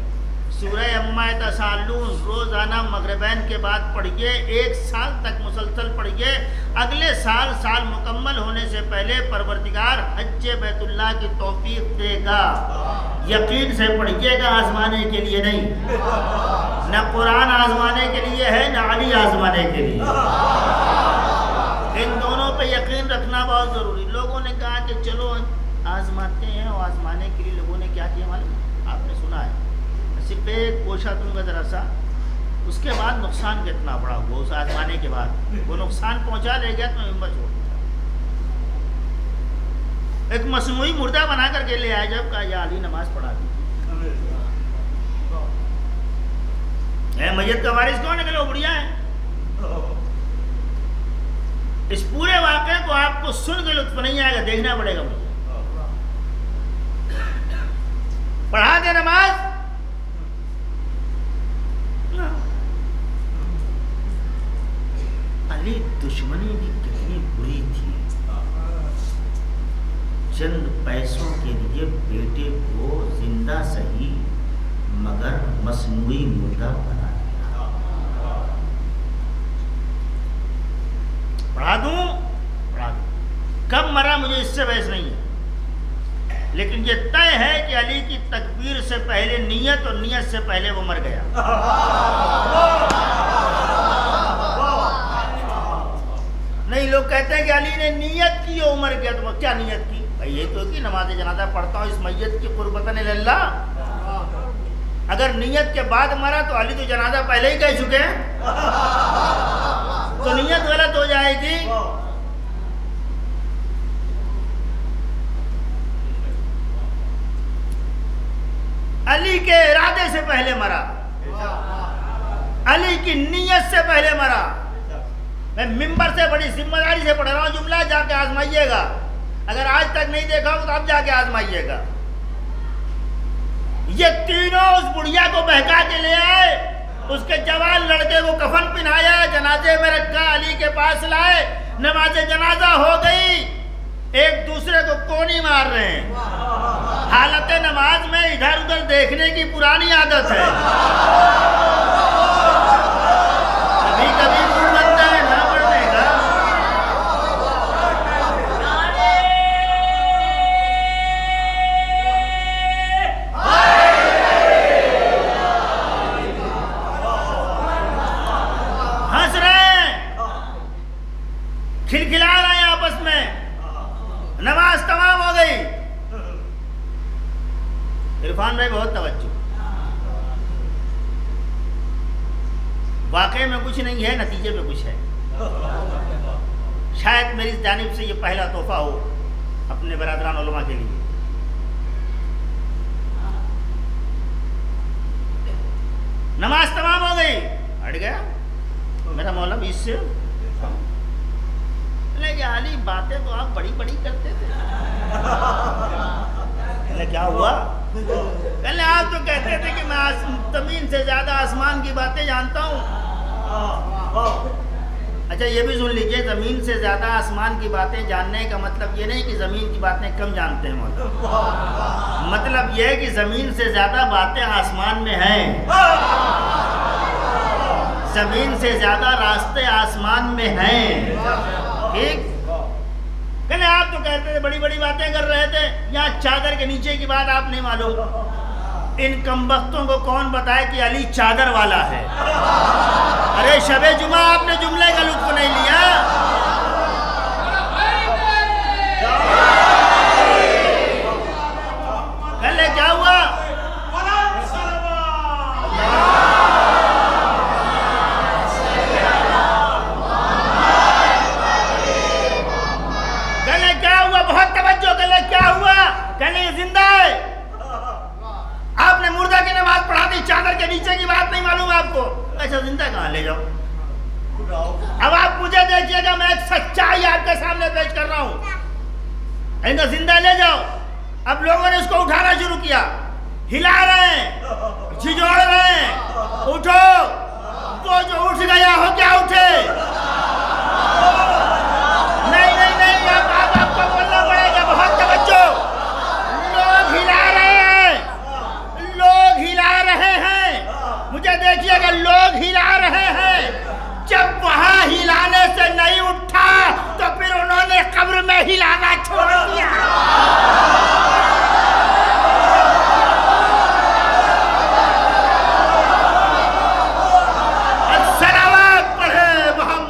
सूरह अम्मा तसालून रोज़ाना मगरिबैन के बाद पढ़िए, 1 साल तक मुसलसल पढ़िए। अगले साल मुकम्मल होने से पहले परवरदिगार हज्ज बैतुल्लाह की तौफीक देगा। यकीन से पढ़िएगा, आजमाने के लिए नहीं, न कुरान आजमाने के लिए है, न अली आजमाने के लिए। इन दोनों पे यकीन रखना बहुत ज़रूरी। लोगों ने कहा कि चलो आजमाते हैं, और आजमाने के लिए लोगों ने क्या किया मालूम? आपने सुना है, सिर्फ एक गोशा दूंगा जरा सा, उसके बाद नुकसान कितना बड़ा हुआ उस आजमाने के बाद, वो नुकसान पहुंचा ले गया तो मिंबर छोड़ दिया। एक मसनूई मुर्दा बना करके ले आया, जब कहा या अली नमाज पढ़ा दी। मैयत का वारिस कौन है? वो बुढ़िया है। इस पूरे वाक़े को आपको सुन के लुत्फ नहीं आएगा, देखना पड़ेगा मुझे। पढ़ा दे नमाज, अली दुश्मनी भी कितनी बुरी थी, चंद पैसों के लिए बेटे को जिंदा सही मगर मसनूई मुर्दा बना दिया। पढ़ा दूं, कब मरा मुझे इससे बहस नहीं है, लेकिन ये तय है कि अली की तकबीर से पहले नियत और नियत से पहले वो मर गया। नहीं, लोग कहते हैं कि अली ने नियत की और मर गया। तो क्या नियत की? भाई ये तो कि नमाज जनाजा पढ़ता हूँ इस मैयत की कुर्बतन लिल्लाह। अगर नियत के बाद मरा तो अली तो जनाजा पहले ही कह चुके हैं, तो नियत गलत हो जाएगी। अली के इरादे से पहले मरा, अली की नियत से पहले मरा। मैं मिंबर से बड़ी जिम्मेदारी से पढ़ रहा हूँ जुमला, जाके आजमाइएगा। अगर आज तक नहीं देखा हो तो अब जाके आजमाइएगा। ये तीनों उस बुढ़िया को बहका के ले आए, उसके जवान लड़के को कफन पहनाया, जनाजे में रखा, अली के पास लाए, नमाज जनाजा हो गई। एक दूसरे को कोनी मार रहे हैं। हालत नमाज में इधर उधर देखने की पुरानी आदत है। कभी कभी मूड बनता है ना पढ़ने का। हंस रहे हैं, खिलखिला रहे हैं आपस में। नमाज तमाम हो गई। इरफान भाई बहुत तवज्जो, वाकई में कुछ नहीं है, नतीजे में कुछ है। शायद मेरी जानिब से ये पहला तोहफा हो अपने बरादरान उलमा के लिए। नमाज तमाम हो गई, हट गया मेरा मौला बीच से। अली बातें तो आप बड़ी बड़ी करते थे। क्या हुआ? पहले आप तो कहते थे कि मैं जमीन से ज्यादा आसमान की बातें जानता हूँ। अच्छा ये भी सुन लीजिए, जमीन से ज्यादा आसमान की बातें जानने का मतलब ये नहीं कि जमीन की बातें कम जानते हैं। मतलब ये है कि जमीन से ज्यादा बातें आसमान में हैं, जमीन से ज्यादा रास्ते आसमान में हैं। ठीक, कहने आप तो कहते थे बड़ी बड़ी बातें कर रहे थे, यहाँ चादर के नीचे की बात आप नहीं मालूम। इन कमबख्तों को कौन बताए कि अली चादर वाला है? अरे शबे जुमा आपने जुमले का लुत्फ नहीं लिया। कहले क्या हुआ? कहने जिंदा है। आपने मुर्दा की नमाज पढ़ा दी, चादर के नीचे की बात नहीं मालूम आपको। अच्छा जिंदा कहाँ ले जाओ? अब आप मुझे देखिएगा, मैं एक सच्चाई आपके सामने पेश कर रहा हूँ। इनको जिंदा ले जाओ। अब लोगों ने उसको उठाना शुरू किया, हिला रहे हैं, झिझोड़ रहे हैं, उठो। वो जो उठ गया हो क्या उठे? नहीं नहीं नहीं, आपको बोलना पड़ेगा, बहुत तवज्जो। लोग हिला रहे हैं, लोग हिला रहे हैं, मुझे देखिएगा, लोग हिला रहे हैं। जब वहां हिलाने से नहीं उठा तो फिर उन्होंने कब्र में हिलाना छोड़ दिया। सलावत पढ़े मोहम्मद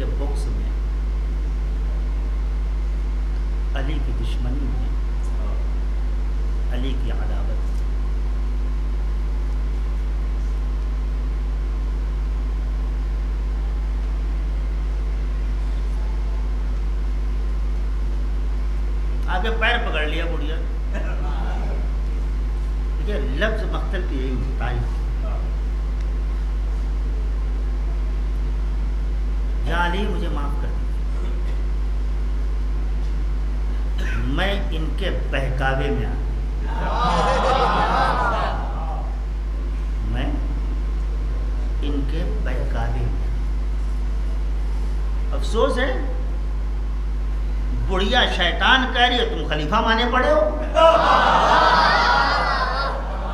के बुक्स में, अली की दुश्मनी में, अली की अदावत में। आगे पैर पकड़ लिया बुढ़िया। देखिए लफ्ज मख्तल की यही तारीफ, या अली मुझे माफ कर दीजिए, मैं इनके बहकावे में आ, मैं इनके बहकावे में। अफसोस है बुढ़िया शैतान कह रही है तुम खलीफा माने पड़े हो।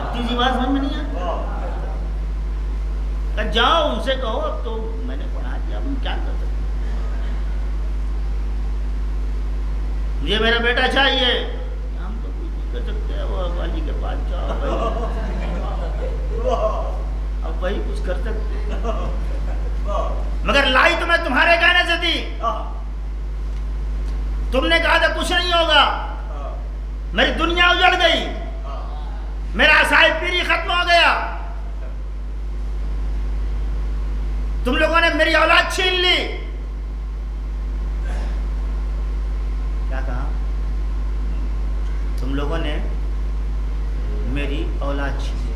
इतनी सी बात समझ में नहीं है। जाओ उनसे कहो अब तो मैंने पढ़ा दिया, अब हम क्या कर सकते, मुझे मेरा बेटा चाहिए। हम तो कुछ नहीं कर सकते, वो वाली के पास जाओ अब वही कुछ कर सकते, मगर लाई तो मैं तुम्हारे कहने से थी। तुमने कहा था कुछ नहीं होगा, मेरी दुनिया उजड़ गई, मेरा साहिब पीरी खत्म हो गया, तुम लोगों ने मेरी औलाद छीन ली। क्या कहा? तुम लोगों ने मेरी औलाद छीन ली।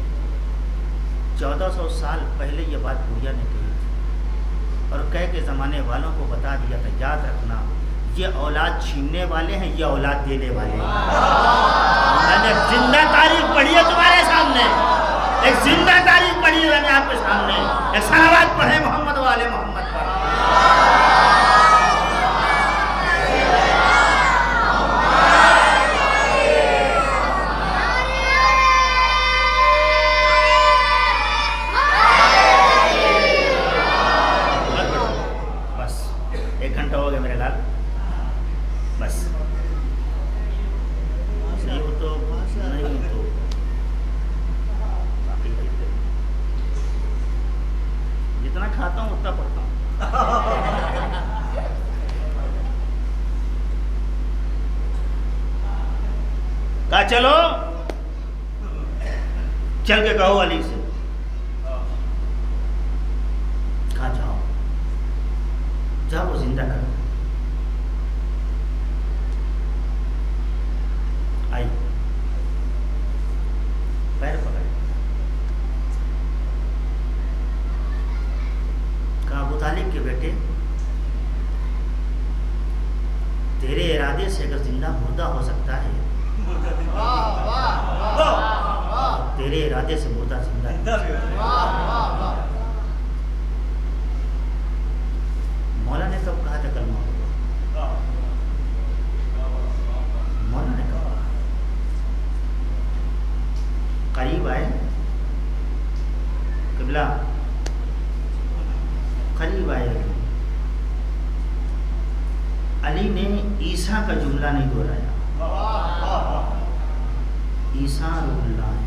1400 साल पहले ये बात बुढ़िया ने कही और कह के जमाने वालों को बता दिया था, याद रखना ये औलाद छीनने वाले हैं, ये औलाद देने वाले हैं। मैंने जिंदा तारीख पढ़ी है तुम्हारे सामने, एक जिंदा तारीख पढ़ी है मैंने आपके सामने। एक सलावत पढ़े मोहम्मद वाले मोहम्मद पर। बस 1 घंटा हो गया मेरे लाल, बस नहीं हो तो नहीं हो तो जितना खाता हूँ उतना पढ़ता हूँ। कहा चलो चल के कहो अली से, कहा जाओ जाओ वो जिंदा करो। आई पैर पकड़, कहा अबू तालिब के बेटे तेरे इरादे से अगर जिंदा मुर्दा हो सकता है, तेरे इरादे से मुर्दा जिंदा है। मौला ने कब कहा था कलमा? मौला ने कहा करीब आए किबला, करीब आए। अली ने ईसा का जुमला नहीं दोहराया, ईसा रुहुल्लाह है।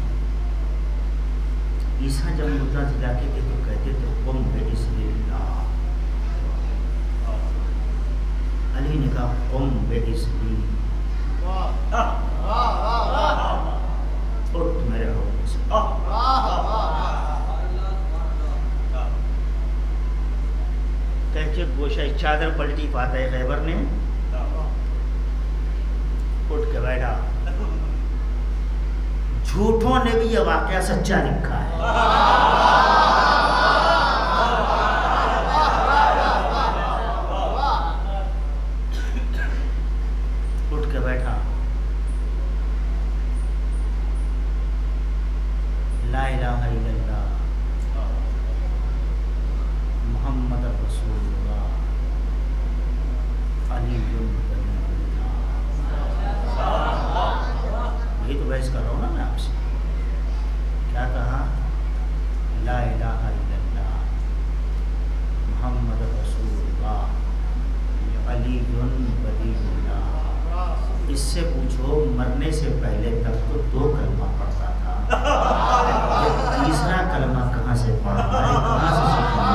ईसा जब मुद्दा जिलाते थे तो कहते थे कुम बिइज़्निल्लाह। अली ने कहा कुम बिइज़्नी, उठ मेरे हुक्म से। कहते गोशा चादर पलटी फातह खैबर ने, उठ के बैठा। झूठों ने भी यह वाकया सच्चा लिखा है। उठ के बैठा, ला इलाहा इल्लल्लाह मुहम्मद रसूलुल्लाह अलीयुन वलीयुल्लाह। यही तो बहस कर रहा हूँ ना मैं आपसे। क्या कहा? ला इलाहा इल्लल्लाह मुहम्मद रसूलुल्लाह अलीयुन वलीयुल्लाह। इससे पूछो मरने से पहले तक तो 2 कलमा पढ़ता था, तीसरा कलमा कहाँ से पढ़ा है, कहाँ से सीखा?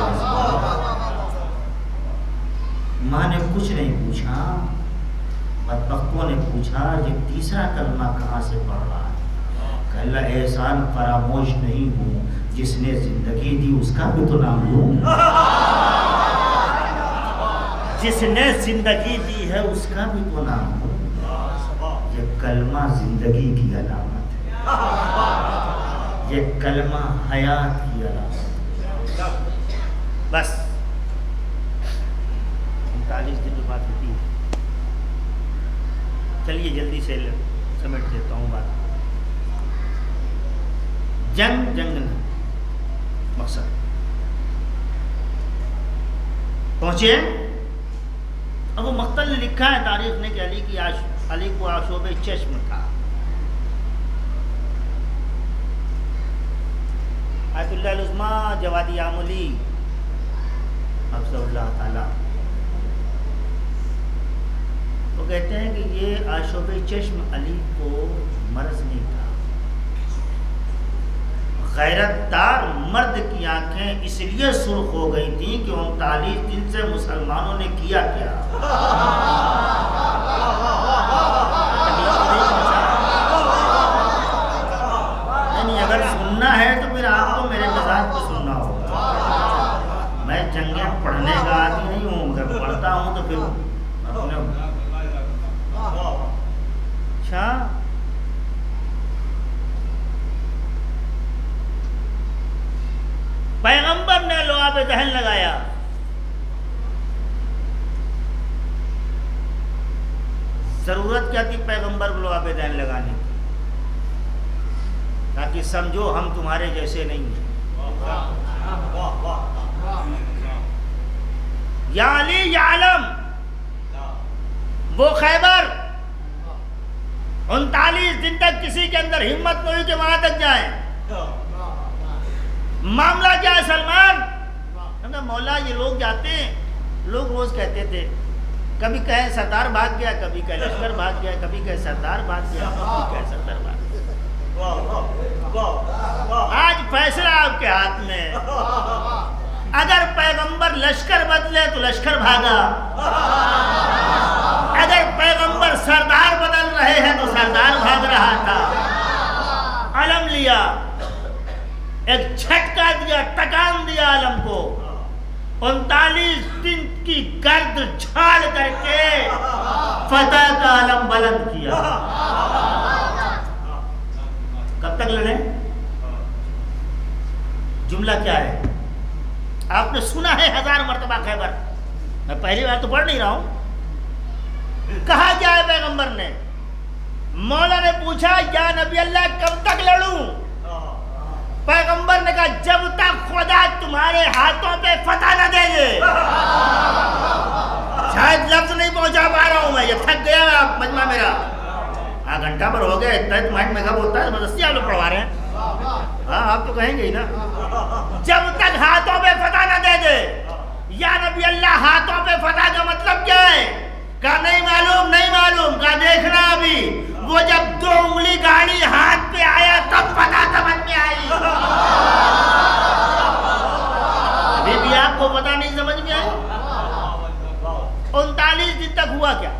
माँ ने कुछ नहीं पूछा, बदबख्तों ने पूछा ये तीसरा कलमा कहाँ से पढ़ रहा है? कहला एहसान फरामोश नहीं हूँ, जिसने जिंदगी दी उसका भी तो नाम लूं। जिसने जिंदगी दी है उसका भी तो नाम लूं। ये कलमा जिंदगी की अलामत है, ये कलमा हयात की अलामत है। बस 39 दिन की बात होती है। चलिए जल्दी से समेट देता हूँ बात। जंग नहीं, मकसद पहुंचे। अब वो मक्तल ने लिखा है तारीख ने कि अली को आशोब चश्म था। आयतुल्लाह उस्मा जवादी आमुली अफज़लुल्लाह ताला वो कहते हैं कि ये आशोब चश्म अली को मर्ज नहीं था। गैरतदार मर्द की आंखें इसलिए सुर्ख हो गई थी कि 39 दिन से मुसलमानों ने किया क्या। नहीं, अगर सुनना है तो फिर आपको मेरे मजाक को सुनना होगा। मैं जंगें पढ़ने का आदमी नहीं हूँ, अगर पढ़ता हूँ तो फिर अपने अच्छा पैगंबर ने लोहा पे दहन लगाया। जरूरत क्या थी पैगंबर को लोहा पे दहन लगाने की? ताकि समझो हम तुम्हारे जैसे नहीं हैं। या अली या आलम, वो खैबर 39 दिन तक किसी के अंदर हिम्मत नहीं हुई कि वहां तक जाए। मामला क्या है सलमान? मौला ये लोग जाते हैं, लोग रोज कहते थे, कभी कहे सरदार भाग गया, कभी कहे लश्कर भाग गया, कभी कहे सरदार भाग गया, कभी कहे सरदार भाग गया। आज फैसला आपके हाथ में। अगर पैगंबर लश्कर बदले तो लश्कर भागा, अगर पैगंबर सरदार बदल रहे हैं तो सरदार भाग रहा था। अलम लिया, एक झटका दिया, टकान दिया आलम को। 39 दिन की गर्द छाड़ करके फतह का आलम बुलंद किया। कब तक लड़े? जुमला क्या है? आपने सुना है 1000 मर्तबा खैबर, मैं पहली बार तो पढ़ नहीं रहा हूं। कहा क्या है पैगंबर ने? मौला ने पूछा या नबी अल्लाह कब तक लड़ूं? पैगंबर ने कहा जब तक खुदा तुम्हारे हाथों पे फतह न दे दे। शायद लफ्ज नहीं पहुंचा पा रहा हूं मैं, ये थक गया मजमा मेरा। घंटा पर हो गया, इतना माइंड में कब होता है, जबरदस्ती आप लोग पढ़वा रहे हैं। हाँ आप तो कहेंगे ही ना। जब तक हाथों पे फतह न दे दे। या नबी अल्लाह हाथों पे फतह का मतलब क्या है? कहा नहीं मालूम, नहीं मालूम। कहा देखना अभी, वो जब 2 उंगली गाड़ी हाथ पे आया तब फतह समझ में आई। अभी भी आपको पता नहीं समझ में आई? 39 दिन तक हुआ क्या?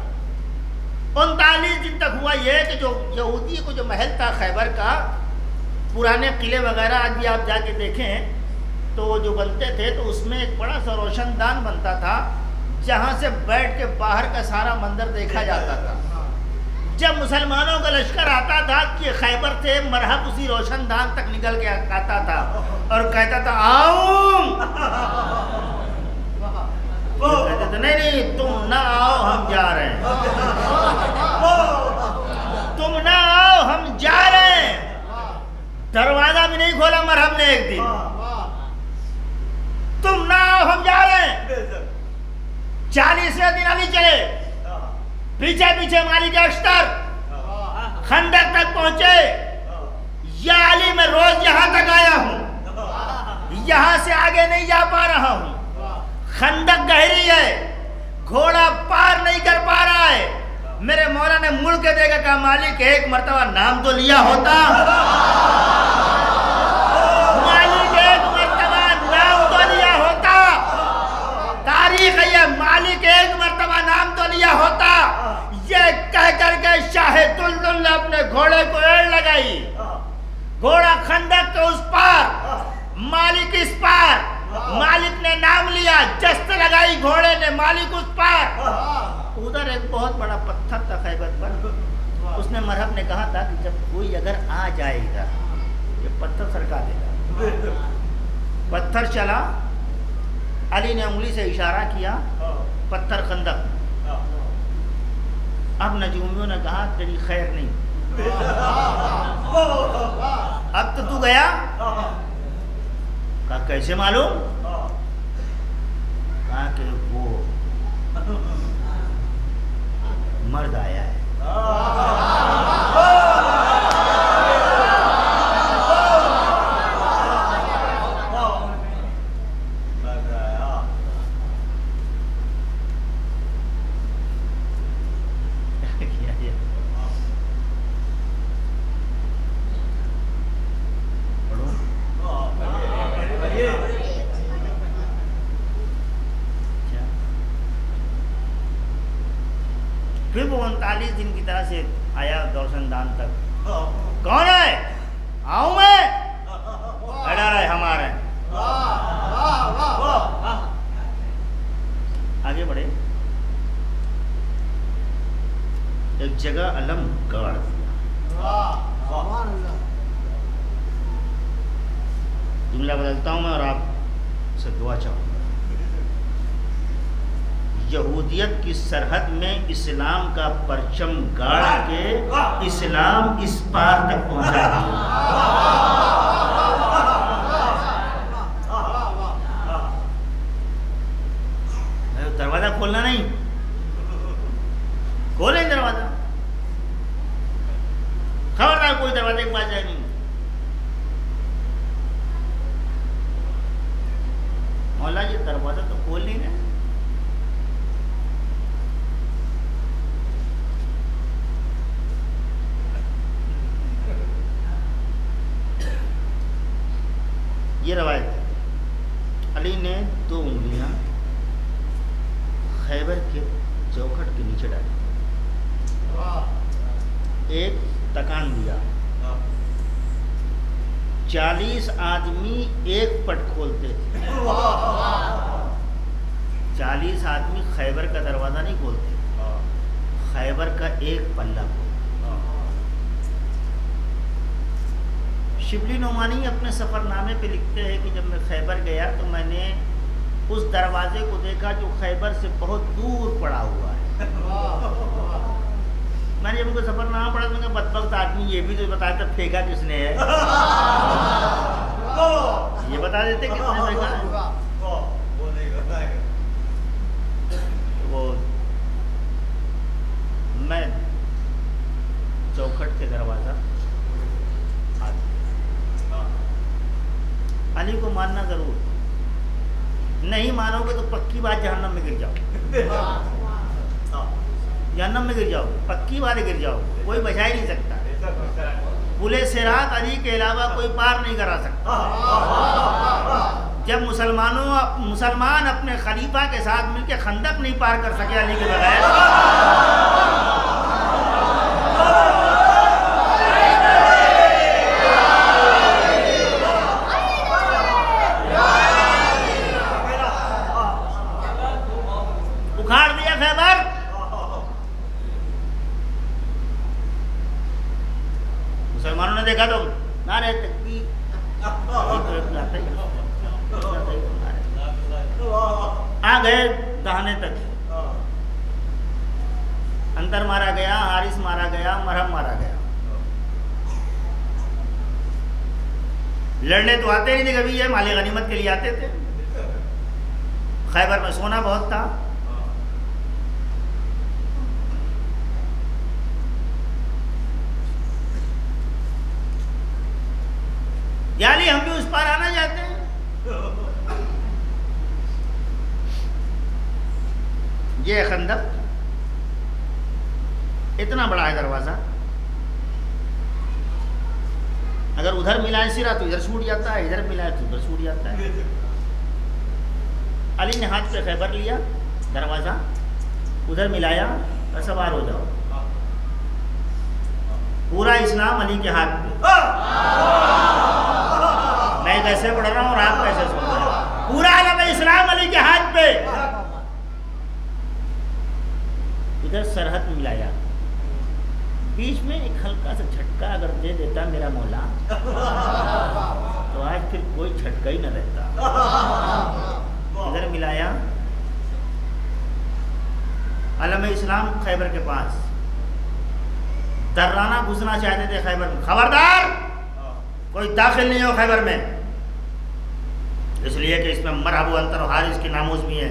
39 दिन तक हुआ यह कि जो यहूदी को जो महल था खैबर का, पुराने किले वगैरह आज भी आप जाके देखें तो जो बनते थे तो उसमें एक बड़ा सा रोशनदान बनता था जहाँ से बैठ के बाहर का सारा मंदिर देखा जाता था। जब मुसलमानों का लश्कर आता था कि खैबर से मरहब उसी रोशनदान तक निकल के आता था और कहता था आऊं। कहते थे नहीं तुम ना आओ, हम जा रहे हैं। तुम ना आओ, हम जा रहे हैं। दरवाजा भी नहीं खोला मरहब ने एक दिन। तुम ना आओ, हम जा रहे हैं। 40वें दिन अली चले, पीछे पीछे मालिक अश्तर खंदक तक पहुंचे। या अली मैं रोज यहां तक आया हूं, यहां से आगे नहीं जा पा रहा हूं। खंदक गहरी है, घोड़ा पार नहीं कर पा रहा है। मेरे मौला ने मुड़ के देखा, कहा मालिक एक मर्तबा नाम तो लिया होता। मालिक एक मर्तबा नाम तो लिया होता। तारीख है मालिक एक मर्तबा नाम तो लिया होता, ये कह करके शाहे दुलदुल ने अपने घोड़े को एड़ लगाई। घोड़ा खंदक के उस पार, मालिक इस पार। मालिक ने नाम लिया, जस्त लगाई घोड़े ने, मालिक उस पार। उधर एक बहुत बड़ा पत्थर था खैबर पर। उसने मरहब ने कहा था कि जब कोई अगर आ जाए इधर, ये पत्थर सरका देगा। पत्थर चला, अली ने उंगली से इशारा किया, पत्थर खंदक। अब नजूमियों ने कहा तेरी खैर नहीं, अब तो तू गया। कहा कैसे मालूम? कहा कि वो मर्द आया है। फिर वो 39 दिन की तरह से आया दौसनदान तक। कौन है? आऊं मैं? अड़ा रहे हमारे। आगे बढ़े, एक जगह अलम गाड़ दिया। जुमला बदलता हूं मैं और आप से दुआ चाहूंगा। यहूदियत की सरहद में इस्लाम का परचम गाड़ के इस्लाम इस पार तक पहुंचा दिया। दरवाजा खोलना नहीं, खोलें दरवाजा, खबरदार कोई दरवाजे के पास जाए नहीं। मौला ये दरवाजा तो खोल नहीं रहे। ये रवायत है, अली ने 2 उंगलियां खैबर के चौखट के नीचे डाली, एक तकान दिया। 40 आदमी एक पट खोलते थे। 40 आदमी खैबर का दरवाजा नहीं खोलते, खैबर का एक पल्ला खोलते। शिबली नोमानी अपने सफ़रनामे पे लिखते हैं कि जब मैं खैबर गया तो मैंने उस दरवाजे को देखा जो खैबर से बहुत दूर पड़ा हुआ है। मैंने जब उनको सफ़रनामा पढ़ा तो मैंने बदबख्त आदमी ये भी तो बताया था फेंका किसने है। ये बता देते किसने फेंका है। वो मैं चौखट के दरवाज़ा अली को मानना जरूर, नहीं मानोगे तो पक्की बात जहन्नम में गिर जाओ। जहन्नम में गिर जाओ, पक्की बात गिर जाओ, कोई बचा ही नहीं सकता। पुले सिरात अली के अलावा कोई पार नहीं करा सकता। जब मुसलमान अपने खलीफा के साथ मिलकर खंदक नहीं पार कर सके अली के बगैर, उखाड़ दिया खैबर। मुसलमानों ने देखा तो नारे तकबीर, आ गए दहाने तक। अंतर मारा गया, हारिस मारा गया, मरहम मारा गया। लड़ने तो आते नहीं थे कभी, ये माले गनीमत के लिए आते थे। खैबर में सोना बहुत था। यानी हम भी उस पार आना चाहते हैं। ये खंदक इतना बड़ा है दरवाजा, अगर उधर मिलाए सिरा तो इधर छूट जाता है, इधर मिलाए तो उधर छूट जाता है। अली ने हाथ पे खैबर लिया, दरवाज़ा उधर मिलाया और सवार हो जाओ। पूरा इस्लाम अली के हाथ पे। मैं कैसे पढ़ रहा हूँ और आप कैसे सुन रहे हो? पूरा आलम इस्लाम अली के हाथ पे। इधर सरहद मिलाया, बीच में एक हल्का सा झटका अगर दे देता मेरा मौला तो आज फिर कोई झटका ही न रहता। इधर मिलाया, आलम इस्लाम खैबर के पास, दर्राना घुसना चाहते थे खैबर में। खबरदार कोई दाखिल नहीं हो खैबर में, इसलिए कि इसमें मरहबू अंतर हारिस की नामूस भी है।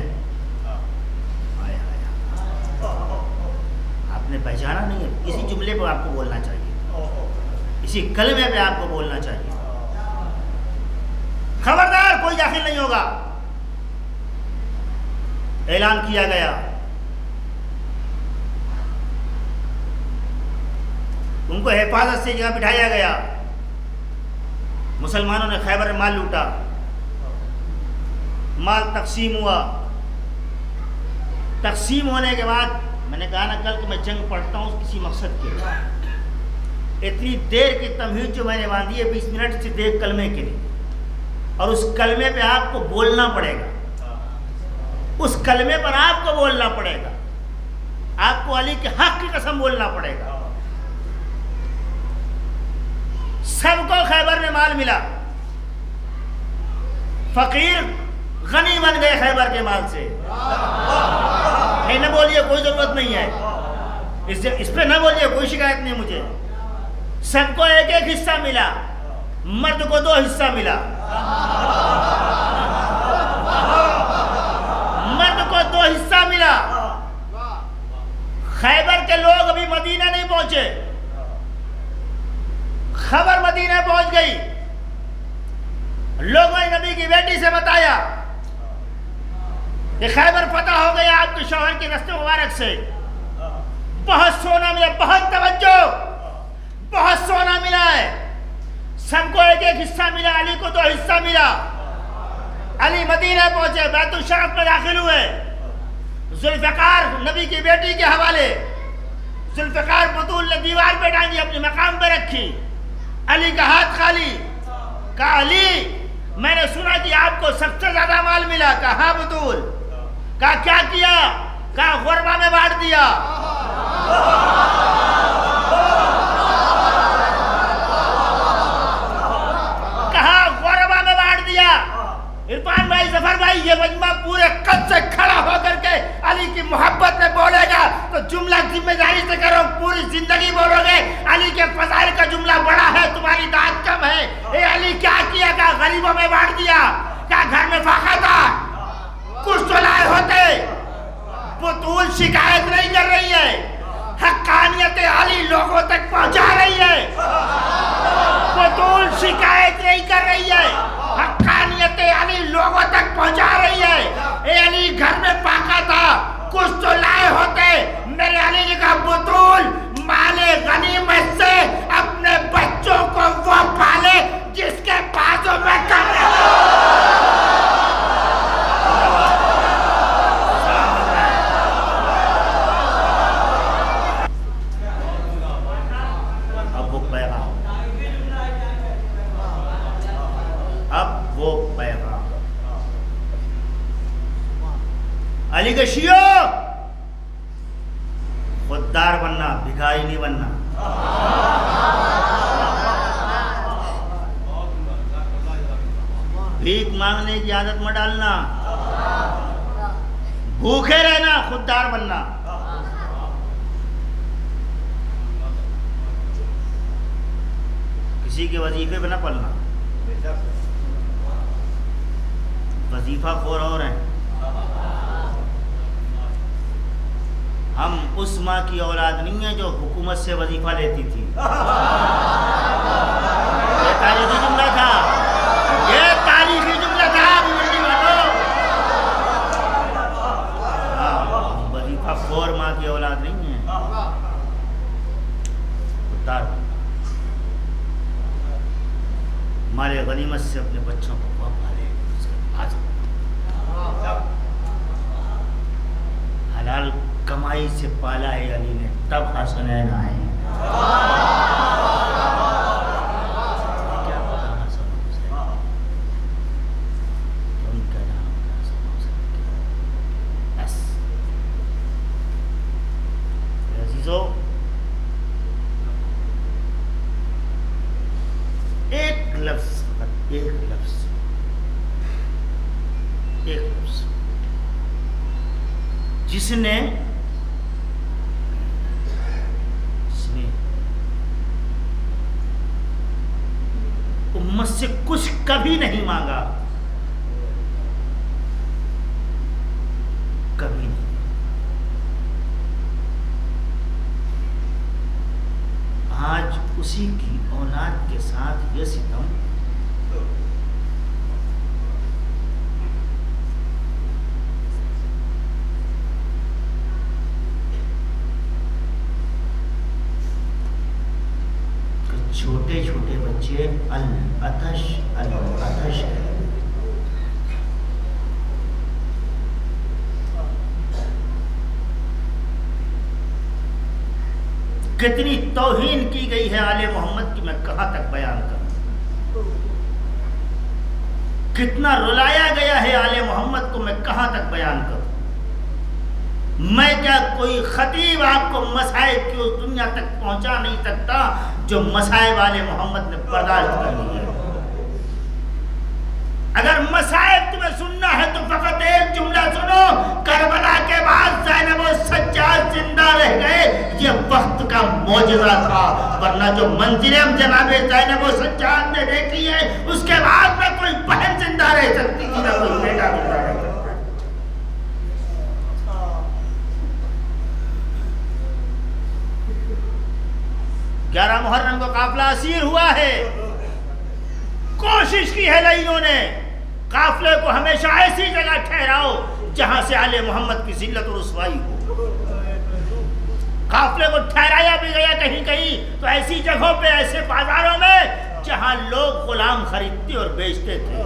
आपने पहचाना नहीं है, इसी जुमले पर आपको बोलना चाहिए, इसी कलमे पे आपको बोलना चाहिए। खबरदार कोई दाखिल नहीं होगा। ऐलान किया गया, उनको हिफाजत से जगह बिठाया गया। मुसलमानों ने खैबर में माल लूटा, माल तकसीम हुआ। तकसीम होने के बाद मैंने कहा ना कल कि मैं जंग पढ़ता हूँ किसी मकसद के लिए। इतनी देर की तमहीद जो मैंने बांधी है 20 मिनट से देर कलमे के लिए, और उस कलमे पे आपको बोलना पड़ेगा, उस कलमे पर आपको बोलना पड़ेगा, आपको अली के हक की कसम बोलना पड़ेगा। सबको खैबर में माल मिला, फकीर गनी बन गए खैबर के माल से। नहीं न बोलिए, कोई जरूरत नहीं है, इस पे न बोलिए, कोई शिकायत नहीं मुझे। सबको एक एक हिस्सा मिला, मर्द को 2 हिस्सा मिला, मर्द को 2 हिस्सा मिला। खैबर के लोग अभी मदीना नहीं पहुंचे, खबर मदीना पहुंच गई। लोगों ने नबी की बेटी से बताया कि खैबर फतह हो गया आपके शौहर के रस्ते मुबारक से। बहुत सोना मिला, बहुत तवज्जो, बहुत सोना मिला है। सबको एक एक हिस्सा मिला, अली को 2 हिस्सा मिला। अली मदीना पहुंचे, बैतुल शरफ में दाखिल हुए। जुल्फ़िकार नबी की बेटी के हवाले, जुल्फ़िकार बतूल ने दीवार पे टांगी, अपने मकाम पे रखी। अली का हाथ खाली। कहा अली मैंने सुना कि आपको सबसे ज्यादा माल मिला। कहा हाँ बतूल। कहा क्या किया? कहा गुरबा में बांट दिया। कहा गुरबा में बांट दिया। इरफान भाई, जफर भाई, ये मजमा पूरे कद से खड़ा होकर के अली की मोहब्बत में बोलेगा तो जुमला जिम्मेदारी से करो, पूरी जिंदगी बोलोगे अली के फजाइल का जुमला बड़ा है, तुम्हारी दाद कम है। ए अली क्या किया? का गरीबों में बांट दिया। क्या घर में फाका था? कुछ तो लाए होते। बतूल शिकायत नहीं कर रही है, हक्कानियत अली लोगों तक पहुंचा रही है। बतूल शिकायत नहीं कर रही है, हक्कानियत अली लोगों तक पहुंचा रही है। ए अली घर में पाका था, कुछ तो लाए होते। मेरे अली ने कहा बतूल माले गनीमत से अपने बच्चों को वो पाले जिसके बाजू में कर अली के शियो खुददार बनना, भिखारी नहीं बनना। भीख मांगने की आदत मत डालना, भूखे रहना, खुददार बनना। किसी के वजीफे पे न पलना। वजीफा खोर और हैं। हम उस माँ की औलाद नहीं है जो हुकूमत से वजीफा लेती थी। ये तारीखी जुमला था, ये तारीखी जुमला था। वजीफा खोर माँ की औलाद नहीं है। माले गनीमत से अपने बच्चों को पाले। कमाई से पाला है अली ने, तब हसनैन आए। क्या पता हसन हुसैन उनका नाम हसन हुसैन। बस अजीजों, एक लफ्ज, एक लफ्ज, एक लफ्ज जिसने उम्मत से कुछ कभी नहीं मांगा, कभी नहीं। आज उसी की औलाद के साथ ये सितम छोटे छोटे बच्चे अल-अतश अल-अतश कितनी तौहीन की गई है आले मोहम्मद की, मैं कहां तक बयान करूं। कितना रुलाया गया है आले मोहम्मद को, मैं कहां तक बयान करूं। मैं क्या कोई खतीब आपको मसाइब की उस दुनिया तक पहुंचा नहीं सकता जो मसाइब वाले मोहम्मद ने बर्दाश्त कर ली है। अगर मसाइब तुम्हें सुनना है तो फकत एक जुमला सुनो, करबला के बाद ज़ैनब और सज्जाद जिंदा रह गए, ये वक्त का मौजज़ा था। वरना जो मंजिलें हम जनाबे ज़ैनब और सज्जाद ने देखी है, उसके बाद में कोई बहन जिंदा रह सकती थी ना कोई बेटा जिंदा रह सकता। 11 मुहर्रम को काफिला असीर हुआ है। कोशिश की है लईनों ने, काफिले को हमेशा ऐसी जगह ठहराओ जहां से आले मोहम्मद की जिल्लत और रुसवाई हो। काफिले को ठहराया भी गया कहीं कहीं तो ऐसी जगहों पे, ऐसे बाजारों में जहां लोग गुलाम खरीदते और बेचते थे।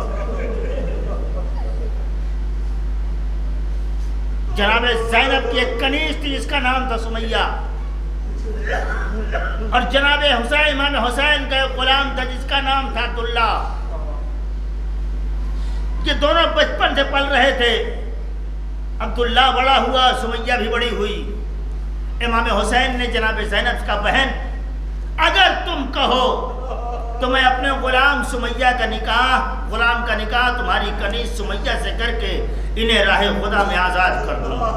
जनाबे ज़ैनब की एक कनीज थी जिसका नाम था सुमैया, और जनाबे हुसैन इमाम हुसैन का गुलाम था जिसका नाम था अब्दुल्ला। ये दोनों बचपन से पल रहे थे। अब्दुल्ला बड़ा हुआ, सुमैया भी बड़ी हुई। इमाम हुसैन ने जनाबे ज़ैनब का बहन, अगर तुम कहो तो मैं अपने गुलाम सुमैया का निकाह, गुलाम का निकाह तुम्हारी कनीज सुमैया से करके इन्हें राह खुदा में आज़ाद कर दूंगा।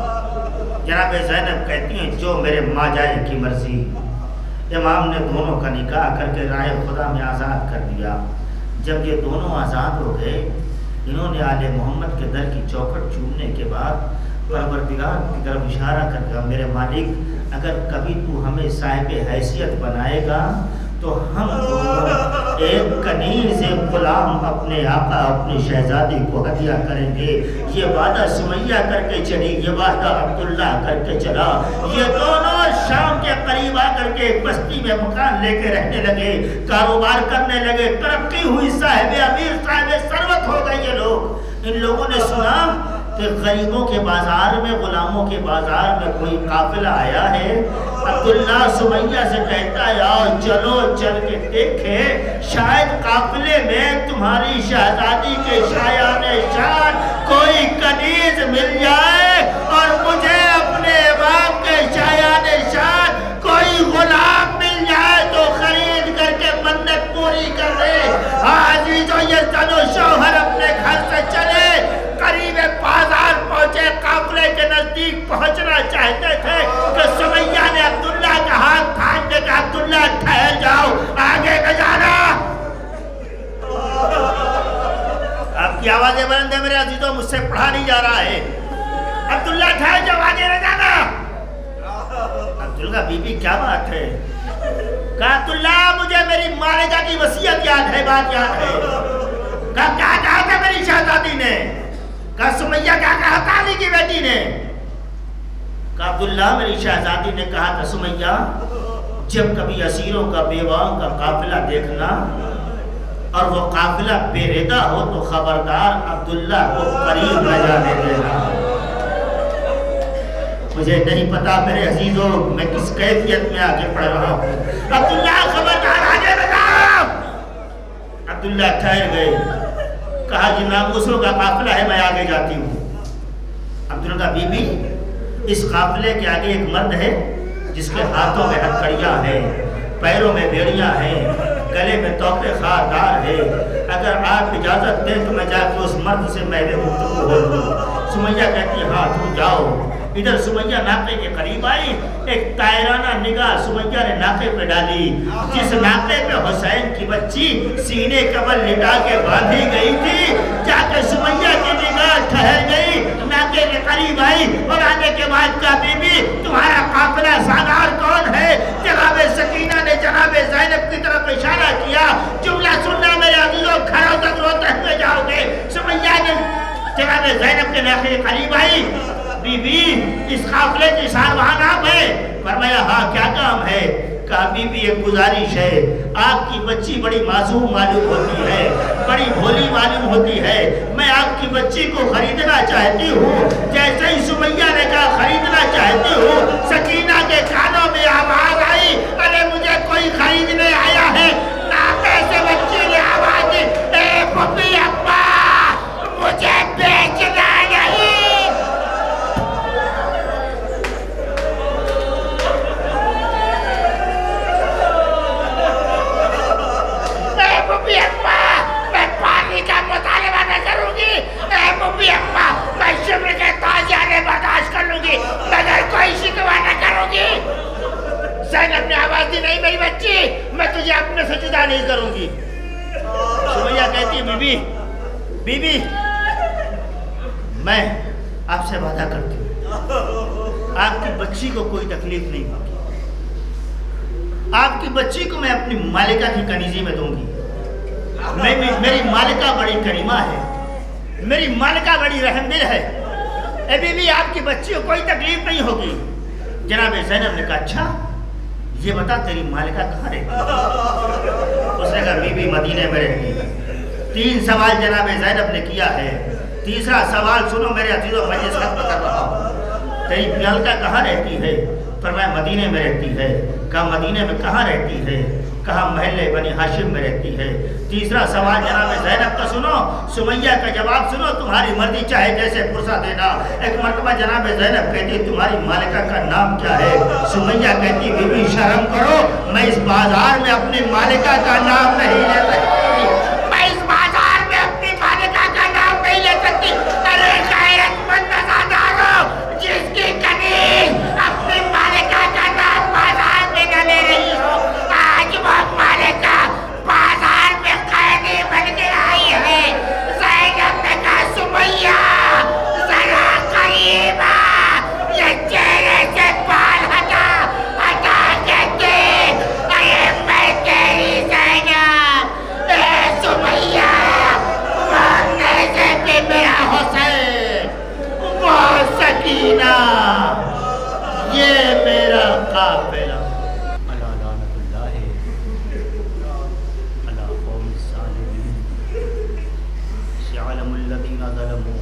जनाबे ज़ैनब कहती हैं जो मेरे माँ जाए की मर्जी। इमाम ने दोनों का निकाह करके राह खुदा में आज़ाद कर दिया। जब ये दोनों आज़ाद हो गए, इन्होंने आले मोहम्मद के दर की चौखट चूमने के बाद परवरदिगार की तरफ इशारा कर दिया, मेरे मालिक अगर कभी तू हमें साहिब हैसियत बनाएगा तो हम एक कनीज़ गुलाम अपने आका अपनी शहजादी को हदिया करेंगे। ये वादा सुमैया करके चली, ये वादा अब्दुल्ला करके चला। ये दोनों शाम के करीब आकर के बस्ती में मकान लेके रहने लगे, कारोबार करने लगे, तरक्की हुई, साहिब अमीर साहिब सरवत हो गए ये लोग। इन लोगों ने सुना कि गरीबों के बाजार में, गुलामों के बाजार में कोई काफिला आया है। अब्दुल्ला सुमैया से कहता है आओ चलो चल के देखे, शायद काफिले में तुम्हारी शहजादी के शायाने शान कोई कनीज मिल जाए और मुझे अपने बाप के शायाने शान कोई गुलाम मिल जाए तो खरीद करके मन्नत पूरी कर दे। आज ही तो ये तनो शौहर अपने घर से चले, करीब बाजार पहुंचे, काफिले के नजदीक पहुंचना चाहते थे कि सुमैया ने अब्दुल्ला का हाथ थाम के कहा अब्दुल्ला ठहर जाओ, आगे न जाना। आपकी आवाजें बुलंद है मेरे अजीजों, मुझसे पढ़ा नहीं जा रहा है। अब्दुल्ला ठहर जाओ, आगे न जाना। अब्दुल्ला बीबी क्या बात है? कहा अब्दुल्ला मुझे मेरी मालिका की वसीयत याद है, बात याद है। कहा क्या कहा था मेरी शहजादी ने? कहा सुमैया क्या कहा था अली की बेटी ने? कहा अब्दुल्ला मेरी शहजादी ने कहा था सुमैया जब कभी असीरों का, बेवाओं का काफिला देखना और वो काफिला बेरेदा हो तो खबरदार अब्दुल्ला को करीब न जाने देना। मुझे नहीं पता मेरे अजीजों मैं किस कैफियत में आगे पढ़ रहा हूँ। अब्दुल्ला खबरदार आगे बताओ। अब्दुल्ला ठहर गए, कहा कि नामुसों का काफिला है, मैं आगे जाती हूँ। अब्दुल्ला का बीबी, इस काफिले के आगे एक मर्द है जिसके हाथों में हथकड़ियाँ हैं, पैरों में बेड़ियाँ हैं, गले में तोपे खारदार है। अगर आप इजाज़त दें तो मैं जाकर उस मर्द से महवे गुफ्तगू हो लूँ। सुमैया कहती है हाँ तुम जाओ। इधर सुमैया नाके के करीब आई, एक तायराना निगाह सुमैया ने नाके पे डाली। जिस नाके पे हुसैन की बच्ची सीने कबल लिटा के बांधी गई थी, जाकर सुमैया की निगाह ठहर गई, नाके के करीब आई और आने के बाद कहा बीबी तुम्हारा काफिला सालार कौन है? जनाबे सकीना ने जनाबे ज़ैनब की तरफ इशारा किया। जुमला सुनना मेरे अजीजों, घरों तक रोते हुए जाओगे। सुमैया ने जनाबे ज़ैनब के नाके के करीब आई, बीबी इस काफिले की सारवान आप है? फरमाया हाँ क्या काम है? कहा बीबी एक गुजारिश है, आपकी बच्ची बड़ी मासूम मालूम होती है, बड़ी भोली मालूम होती है, मैं आपकी बच्ची को खरीदना चाहती हूँ। जैसे ही सुमैया ने कहा खरीदना चाहती हूँ, सकीना के कानों में आवाज आई, अरे मुझे कोई खरीदने आया है। नाके से बच्ची ने आवाज दी, ए पप्पी अब्बा मुझे बेचना नहीं। मैं पानी का मुतालिबा न करूंगी, मैं शिब्र के ताज़ियाने बर्दाश्त कर लूंगी, मगर कोई शिकवा न करूंगी। ज़ैनब ने आवाज दी नहीं मेरी बच्ची, मैं तुझे अपने से जुदा नहीं करूंगी। सुमैया कहती बीबी बीबी मैं आपसे वादा करती हूँ आपकी बच्ची को कोई तकलीफ नहीं होगी, आपकी बच्ची को मैं अपनी मालिका की कनीजी में दूंगी। मेरी मालिका बड़ी करीमा है, मेरी मालिका बड़ी रहमदिल है। ए बीबी आपकी बच्ची को कोई तकलीफ नहीं होगी। जनाब ज़ैनब ने कहा अच्छा ये बता तेरी मालिका कहाँ रहती है? उसने कहा बीबी मदीने में रहती है। 3 सवाल जनाब ज़ैनब ने किया है। तीसरा सवाल सुनो मेरे अजीजों, मैं जिस खत्म कर रहा हूँ, तेरी मालिका कहाँ रहती है? फरमाया मदीने में रहती है। कहा मदीने में कहाँ रहती है? कहा महल्ले बनी हाशिम में रहती है। तीसरा सवाल जनाब ज़ैनब का सुनो, सुमैया का जवाब सुनो, तुम्हारी मर्जी चाहे जैसे पुरसा देना। एक मरतबा जनाब ज़ैनब कहती तुम्हारी मालिका का नाम क्या है? सुमैया कहती बीबी शर्म करो, मैं इस बाजार में अपनी मालिका का नाम नहीं ले सकती, मैं इस बाजार में अपनी मालिका का नाम नहीं ले सकती। अरे गैरतमंद नज़ादारो, जिसकी कनीज अपनी मालिका का नाम बाजार में न ले रही हो, आज वो मालिका बाजार में कैदी बन के आई है। ज़ैनब ने कहा सुमैया जरा करीब आ, ये चेहरे से बाल हटा हटा के देख, अरे मैं तेरी ज़ैनब, ए सुमैया मरने से भी मेरा हुसैन, वो सकीना, ये मेरा काफिला। अला कौम सालिमीन, यअलमुल्लज़ीना ज़लमू